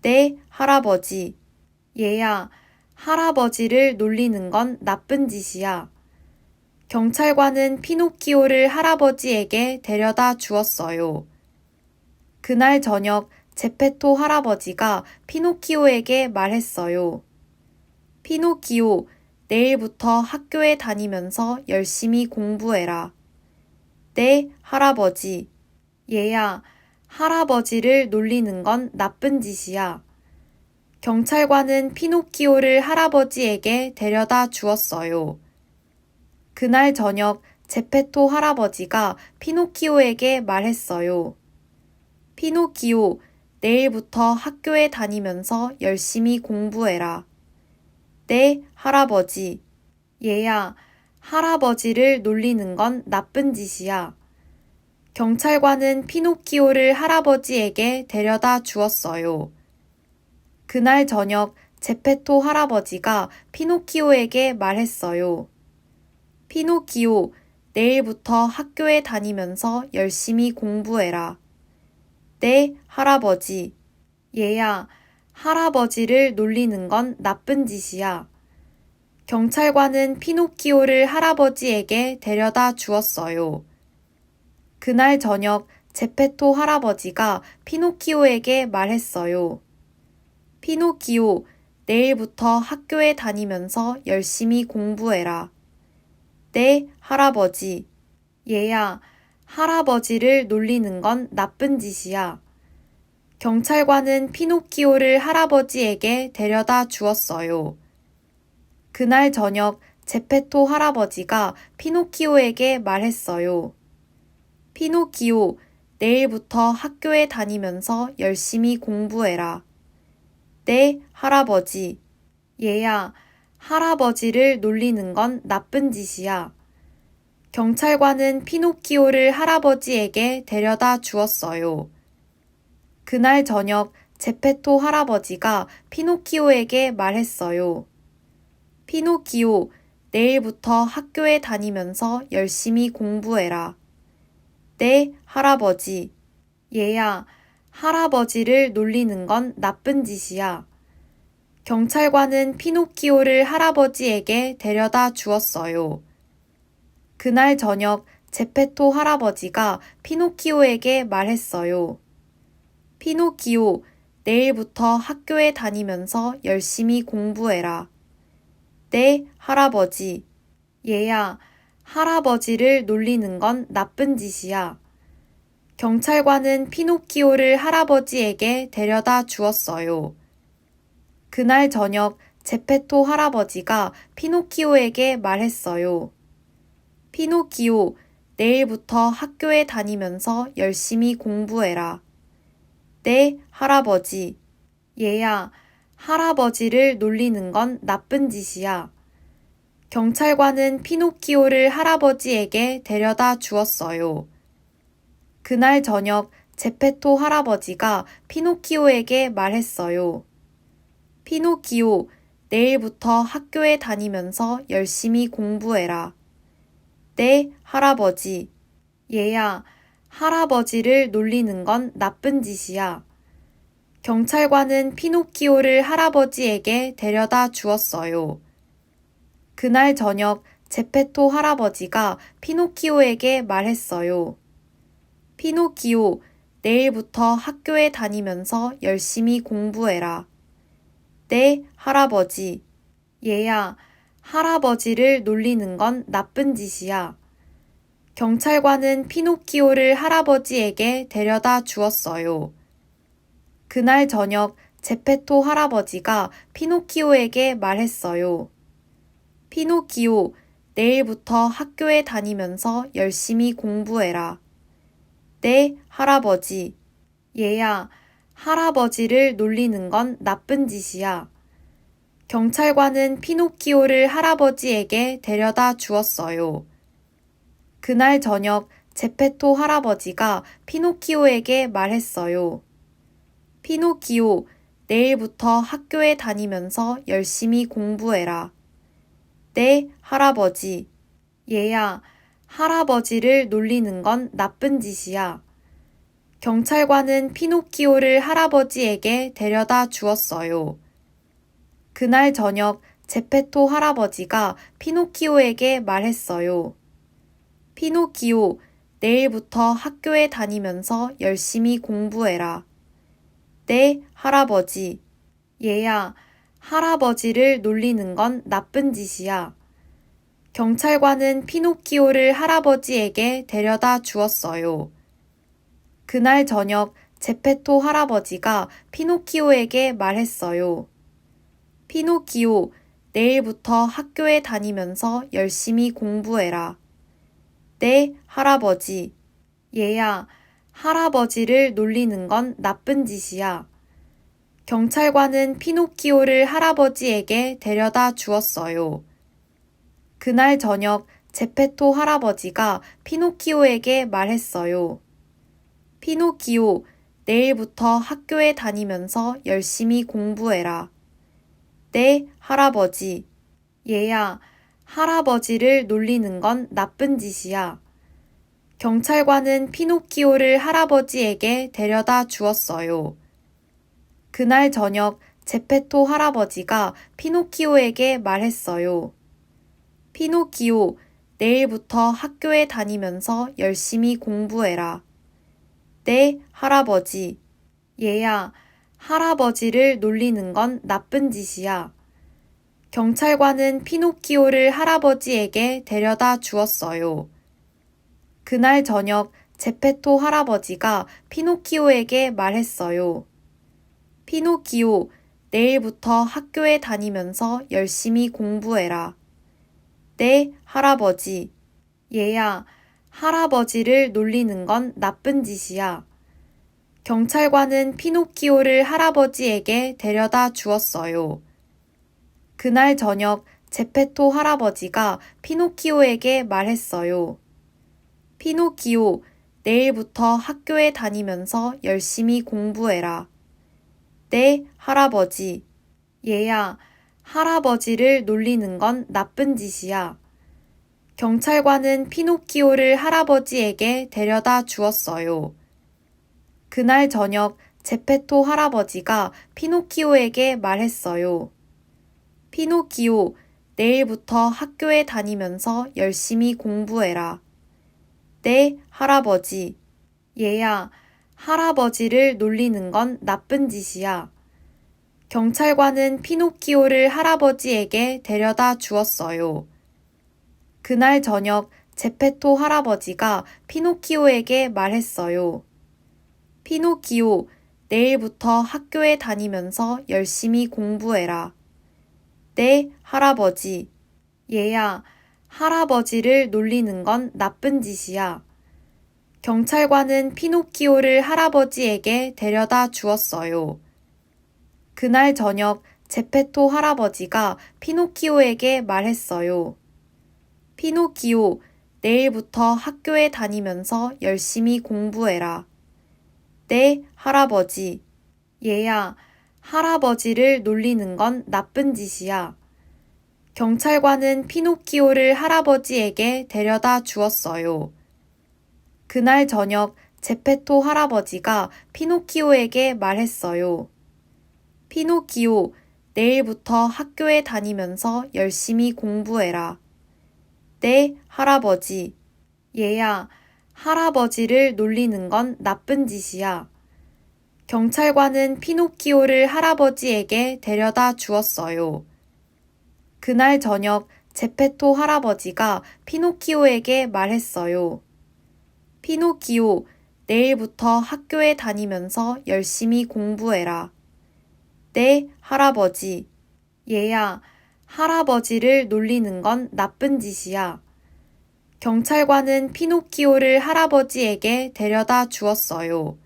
Speaker 1: 네, 할아버지. 얘야, 할아버지를 놀리는 건 나쁜 짓이야. 경찰관은 피노키오를 할아버지에게 데려다 주었어요. 그날 저녁 제페토 할아버지가 피노키오에게 말했어요. 피노키오, 내일부터 학교에 다니면서 열심히 공부해라. 네, 할아버지. 얘야, 할아버지를 놀리는 건 나쁜 짓이야. 경찰관은 피노키오를 할아버지에게 데려다 주었어요. 그날 저녁 제페토 할아버지가 피노키오에게 말했어요. 피노키오, 내일부터 학교에 다니면서 열심히 공부해라. 네, 할아버지. 얘야, 할아버지를 놀리는 건 나쁜 짓이야. 경찰관은 피노키오를 할아버지에게 데려다 주었어요. 그날 저녁 제페토 할아버지가 피노키오에게 말했어요. 피노키오, 내일부터 학교에 다니면서 열심히 공부해라. 네, 할아버지. 얘야, 할아버지를 놀리는 건 나쁜 짓이야. 경찰관은 피노키오를 할아버지에게 데려다 주었어요. 그날 저녁 제페토 할아버지가 피노키오에게 말했어요. 피노키오, 내일부터 학교에 다니면서 열심히 공부해라. 네, 할아버지. 얘야, 할아버지를 놀리는 건 나쁜 짓이야. 경찰관은 피노키오를 할아버지에게 데려다 주었어요. 그날 저녁 제페토 할아버지가 피노키오에게 말했어요. 피노키오, 내일부터 학교에 다니면서 열심히 공부해라. 네, 할아버지. 얘야, 할아버지를 놀리는 건 나쁜 짓이야. 경찰관은 피노키오를 할아버지에게 데려다 주었어요. 그날 저녁 제페토 할아버지가 피노키오에게 말했어요. 피노키오, 내일부터 학교에 다니면서 열심히 공부해라. 네, 할아버지. 얘야, 할아버지를 놀리는 건 나쁜 짓이야. 경찰관은 피노키오를 할아버지에게 데려다 주었어요. 그날 저녁 제페토 할아버지가 피노키오에게 말했어요. 피노키오, 내일부터 학교에 다니면서 열심히 공부해라. 네, 할아버지. 얘야, 할아버지를 놀리는 건 나쁜 짓이야. 경찰관은 피노키오를 할아버지에게 데려다 주었어요. 그날 저녁 제페토 할아버지가 피노키오에게 말했어요. 피노키오, 내일부터 학교에 다니면서 열심히 공부해라. 네, 할아버지. 얘야, 할아버지를 놀리는 건 나쁜 짓이야. 경찰관은 피노키오를 할아버지에게 데려다 주었어요. 그날 저녁 제페토 할아버지가 피노키오에게 말했어요. 피노키오, 내일부터 학교에 다니면서 열심히 공부해라. 네, 할아버지. 얘야, 할아버지를 놀리는 건 나쁜 짓이야. 경찰관은 피노키오를 할아버지에게 데려다 주었어요. 그날 저녁 제페토 할아버지가 피노키오에게 말했어요. 피노키오, 내일부터 학교에 다니면서 열심히 공부해라. 네, 할아버지. 얘야, 할아버지를 놀리는 건 나쁜 짓이야. 경찰관은 피노키오를 할아버지에게 데려다 주었어요. 그날 저녁 제페토 할아버지가 피노키오에게 말했어요. 피노키오, 내일부터 학교에 다니면서 열심히 공부해라. 네, 할아버지. 얘야, 할아버지를 놀리는 건 나쁜 짓이야. 경찰관은 피노키오를 할아버지에게 데려다 주었어요. 그날 저녁 제페토 할아버지가 피노키오에게 말했어요. 피노키오, 내일부터 학교에 다니면서 열심히 공부해라. 네, 할아버지. 얘야, 할아버지를 놀리는 건 나쁜 짓이야. 경찰관은 피노키오를 할아버지에게 데려다 주었어요. 그날 저녁 제페토 할아버지가 피노키오에게 말했어요. 피노키오, 내일부터 학교에 다니면서 열심히 공부해라. 네, 할아버지. 얘야, 할아버지를 놀리는 건 나쁜 짓이야. 경찰관은 피노키오를 할아버지에게 데려다 주었어요. 그날 저녁 제페토 할아버지가 피노키오에게 말했어요. 피노키오, 내일부터 학교에 다니면서 열심히 공부해라. 네, 할아버지. 얘야, 할아버지를 놀리는 건 나쁜 짓이야. 경찰관은 피노키오를 할아버지에게 데려다 주었어요. 그날 저녁 제페토 할아버지가 피노키오에게 말했어요. 피노키오, 내일부터 학교에 다니면서 열심히 공부해라. 네, 할아버지. 얘야, 할아버지를 놀리는 건 나쁜 짓이야. 경찰관은 피노키오를 할아버지에게 데려다 주었어요. 그날 저녁 제페토 할아버지가 피노키오에게 말했어요. 피노키오, 내일부터 학교에 다니면서 열심히 공부해라. 네, 할아버지. 얘야, 할아버지를 놀리는 건 나쁜 짓이야. 경찰관은 피노키오를 할아버지에게 데려다 주었어요. 그날 저녁 제페토 할아버지가 피노키오에게 말했어요. 피노키오, 내일부터 학교에 다니면서 열심히 공부해라. 네, 할아버지. 얘야, 할아버지를 놀리는 건 나쁜 짓이야. 경찰관은 피노키오를 할아버지에게 데려다 주었어요. 그날 저녁 제페토 할아버지가 피노키오에게 말했어요. 피노키오, 내일부터 학교에 다니면서 열심히 공부해라. 네, 할아버지. 얘야, 할아버지를 놀리는 건 나쁜 짓이야. 경찰관은 피노키오를 할아버지에게 데려다 주었어요. 그날 저녁 제페토 할아버지가 피노키오에게 말했어요. 피노키오, 내일부터 학교에 다니면서 열심히 공부해라. 네, 할아버지. 얘야, 할아버지를 놀리는 건 나쁜 짓이야. 경찰관은 피노키오를 할아버지에게 데려다 주었어요. 그날 저녁 제페토 할아버지가 피노키오에게 말했어요. 피노키오, 내일부터 학교에 다니면서 열심히 공부해라. 네, 할아버지. 얘야, 할아버지를 놀리는 건 나쁜 짓이야. 경찰관은 피노키오를 할아버지에게 데려다 주었어요. 그날 저녁 제페토 할아버지가 피노키오에게 말했어요. 피노키오, 내일부터 학교에 다니면서 열심히 공부해라. 네, 할아버지. 얘야, 할아버지를 놀리는 건 나쁜 짓이야. 경찰관은 피노키오를 할아버지에게 데려다 주었어요. 그날 저녁 제페토 할아버지가 피노키오에게 말했어요. 피노키오, 내일부터 학교에 다니면서 열심히 공부해라. 네, 할아버지. 얘야, 할아버지를 놀리는 건 나쁜 짓이야. 경찰관은 피노키오를 할아버지에게 데려다 주었어요. 그날 저녁 제페토 할아버지가 피노키오에게 말했어요. 피노키오, 내일부터 학교에 다니면서 열심히 공부해라. 네, 할아버지. 얘야, 할아버지를 놀리는 건 나쁜 짓이야. 경찰관은 피노키오를 할아버지에게 데려다 주었어요.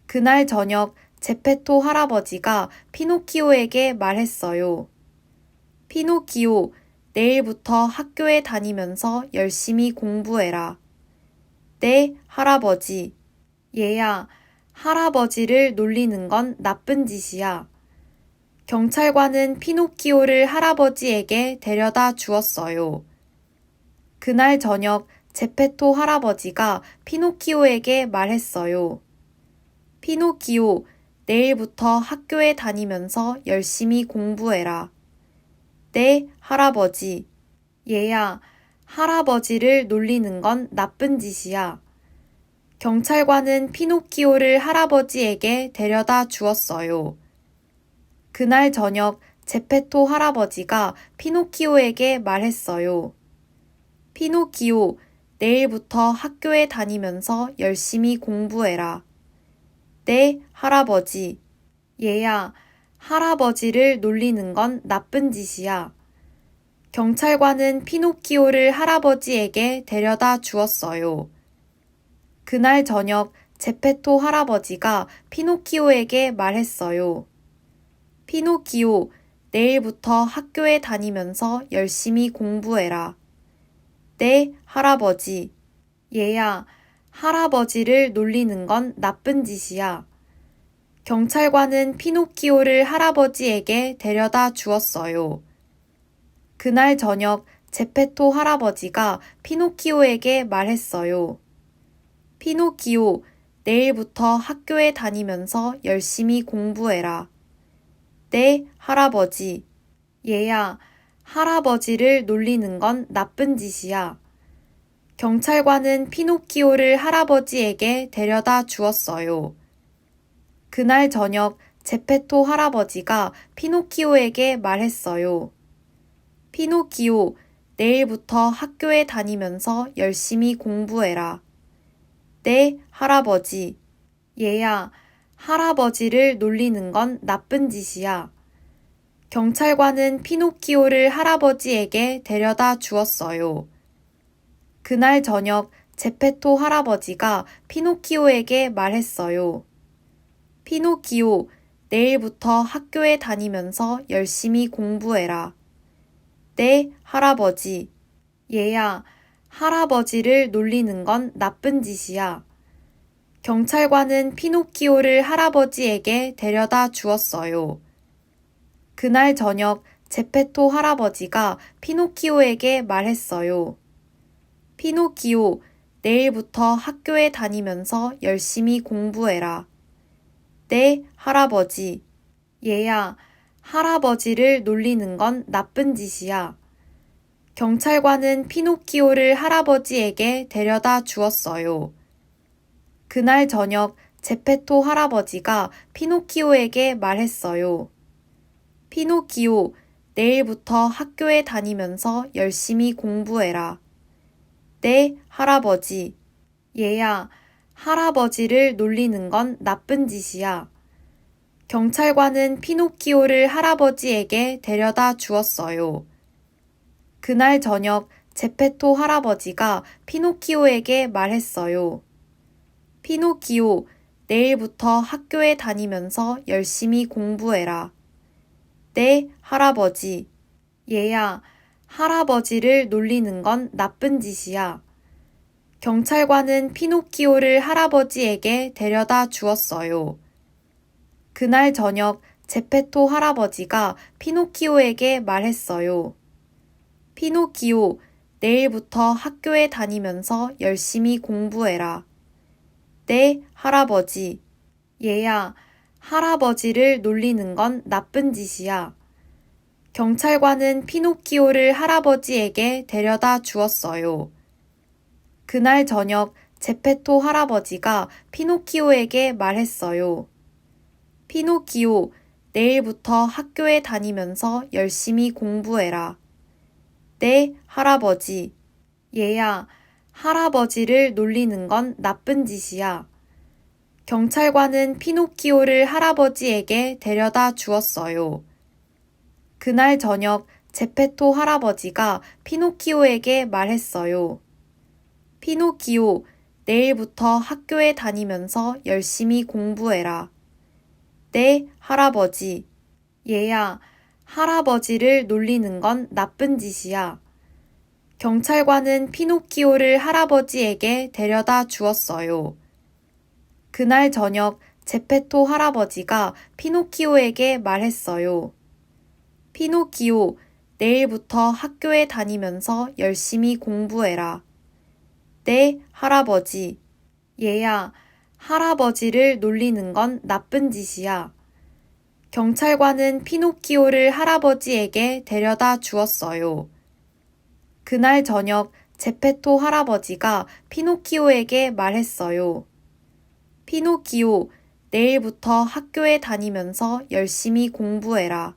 Speaker 1: 그날 저녁 제페토 할아버지가 피노키오에게 말했어요. 피노키오, 내일부터 학교에 다니면서 열심히 공부해라. 네, 할아버지. 얘야, 할아버지를 놀리는 건 나쁜 짓이야. 경찰관은 피노키오를 할아버지에게 데려다 주었어요. 그날 저녁 제페토 할아버지가 피노키오에게 말했어요. 피노키오, 내일부터 학교에 다니면서 열심히 공부해라. 네, 할아버지. 얘야, 할아버지를 놀리는 건 나쁜 짓이야. 경찰관은 피노키오를 할아버지에게 데려다 주었어요. 그날 저녁 제페토 할아버지가 피노키오에게 말했어요. 피노키오, 내일부터 학교에 다니면서 열심히 공부해라. 네, 할아버지. 얘야, 할아버지를 놀리는 건 나쁜 짓이야. 경찰관은 피노키오를 할아버지에게 데려다 주었어요. 그날 저녁 제페토 할아버지가 피노키오에게 말했어요. 피노키오, 내일부터 학교에 다니면서 열심히 공부해라. 네, 할아버지. 얘야, 할아버지를 놀리는 건 나쁜 짓이야. 경찰관은 피노키오를 할아버지에게 데려다 주었어요. 그날 저녁 제페토 할아버지가 피노키오에게 말했어요. 피노키오, 내일부터 학교에 다니면서 열심히 공부해라. 네, 할아버지. 얘야, 할아버지를 놀리는 건 나쁜 짓이야. 경찰관은 피노키오를 할아버지에게 데려다 주었어요. 그날 저녁 제페토 할아버지가 피노키오에게 말했어요. 피노키오, 내일부터 학교에 다니면서 열심히 공부해라. 네, 할아버지. 얘야, 할아버지를 놀리는 건 나쁜 짓이야. 경찰관은 피노키오를 할아버지에게 데려다 주었어요. 그날 저녁 제페토 할아버지가 피노키오에게 말했어요. 피노키오, 내일부터 학교에 다니면서 열심히 공부해라. 네, 할아버지. 얘야, 할아버지를 놀리는 건 나쁜 짓이야. 경찰관은 피노키오를 할아버지에게 데려다 주었어요. 그날 저녁 제페토 할아버지가 피노키오에게 말했어요. 피노키오, 내일부터 학교에 다니면서 열심히 공부해라. 네, 할아버지. 얘야, 할아버지를 놀리는 건 나쁜 짓이야. 경찰관은 피노키오를 할아버지에게 데려다 주었어요. 그날 저녁 제페토 할아버지가 피노키오에게 말했어요. 피노키오, 내일부터 학교에 다니면서 열심히 공부해라. 네, 할아버지. 얘야, 할아버지를 놀리는 건 나쁜 짓이야. 경찰관은 피노키오를 할아버지에게 데려다 주었어요. 그날 저녁 제페토 할아버지가 피노키오에게 말했어요. 피노키오, 내일부터 학교에 다니면서 열심히 공부해라. 네, 할아버지. 얘야, 할아버지를 놀리는 건 나쁜 짓이야. 경찰관은 피노키오를 할아버지에게 데려다 주었어요. 그날 저녁 제페토 할아버지가 피노키오에게 말했어요. 피노키오, 내일부터 학교에 다니면서 열심히 공부해라. 네, 할아버지. 얘야, 할아버지를 놀리는 건 나쁜 짓이야. 경찰관은 피노키오를 할아버지에게 데려다 주었어요. 그날 저녁 제페토 할아버지가 피노키오에게 말했어요. 피노키오, 내일부터 학교에 다니면서 열심히 공부해라. 네, 할아버지. 얘야, 할아버지를 놀리는 건 나쁜 짓이야. 경찰관은 피노키오를 할아버지에게 데려다 주었어요. 그날 저녁 제페토 할아버지가 피노키오에게 말했어요. 피노키오, 내일부터 학교에 다니면서 열심히 공부해라. 네, 할아버지. 얘야, 할아버지를 놀리는 건 나쁜 짓이야. 경찰관은 피노키오를 할아버지에게 데려다 주었어요. 그날 저녁 제페토 할아버지가 피노키오에게 말했어요. 피노키오, 내일부터 학교에 다니면서 열심히 공부해라. 네, 할아버지. 얘야, 할아버지를 놀리는 건 나쁜 짓이야. 경찰관은 피노키오를 할아버지에게 데려다 주었어요. 그날 저녁 제페토 할아버지가 피노키오에게 말했어요. 피노키오, 내일부터 학교에 다니면서 열심히 공부해라.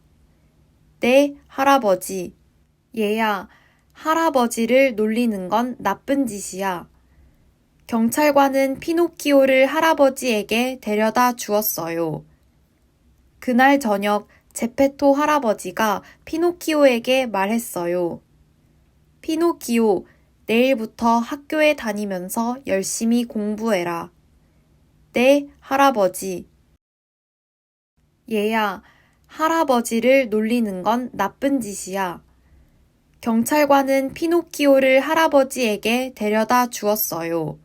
Speaker 1: 네, 할아버지. 얘야, 할아버지를 놀리는 건 나쁜 짓이야. 경찰관은 피노키오를 할아버지에게 데려다 주었어요. 그날 저녁 제페토 할아버지가 피노키오에게 말했어요. 피노키오, 내일부터 학교에 다니면서 열심히 공부해라. 네, 할아버지. 얘야, 할아버지를 놀리는 건 나쁜 짓이야. 경찰관은 피노키오를 할아버지에게 데려다 주었어요.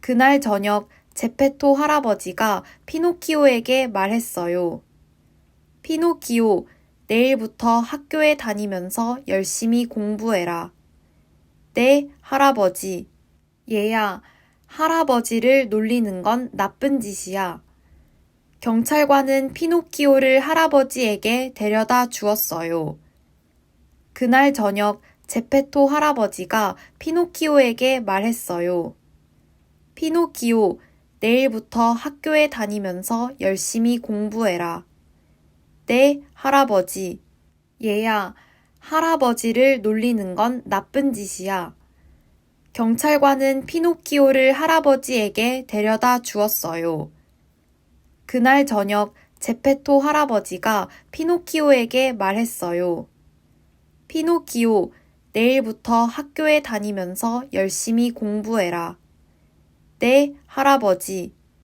Speaker 1: 그날 저녁 제페토 할아버지가 피노키오에게 말했어요. 피노키오, 내일부터 학교에 다니면서 열심히 공부해라. 네, 할아버지. 얘야, 할아버지를 놀리는 건 나쁜 짓이야. 경찰관은 피노키오를 할아버지에게 데려다 주었어요. 그날 저녁 제페토 할아버지가 피노키오에게 말했어요. 피노키오, 내일부터 학교에 다니면서 열심히 공부해라. 네, 할아버지. 얘야, 할아버지를 놀리는 건 나쁜 짓이야. 경찰관은 피노키오를 할아버지에게 데려다 주었어요. 그날 저녁 제페토 할아버지가 피노키오에게 말했어요. 피노키오, 내일부터 학교에 다니면서 열심히 공부해라. 네, 할아버지.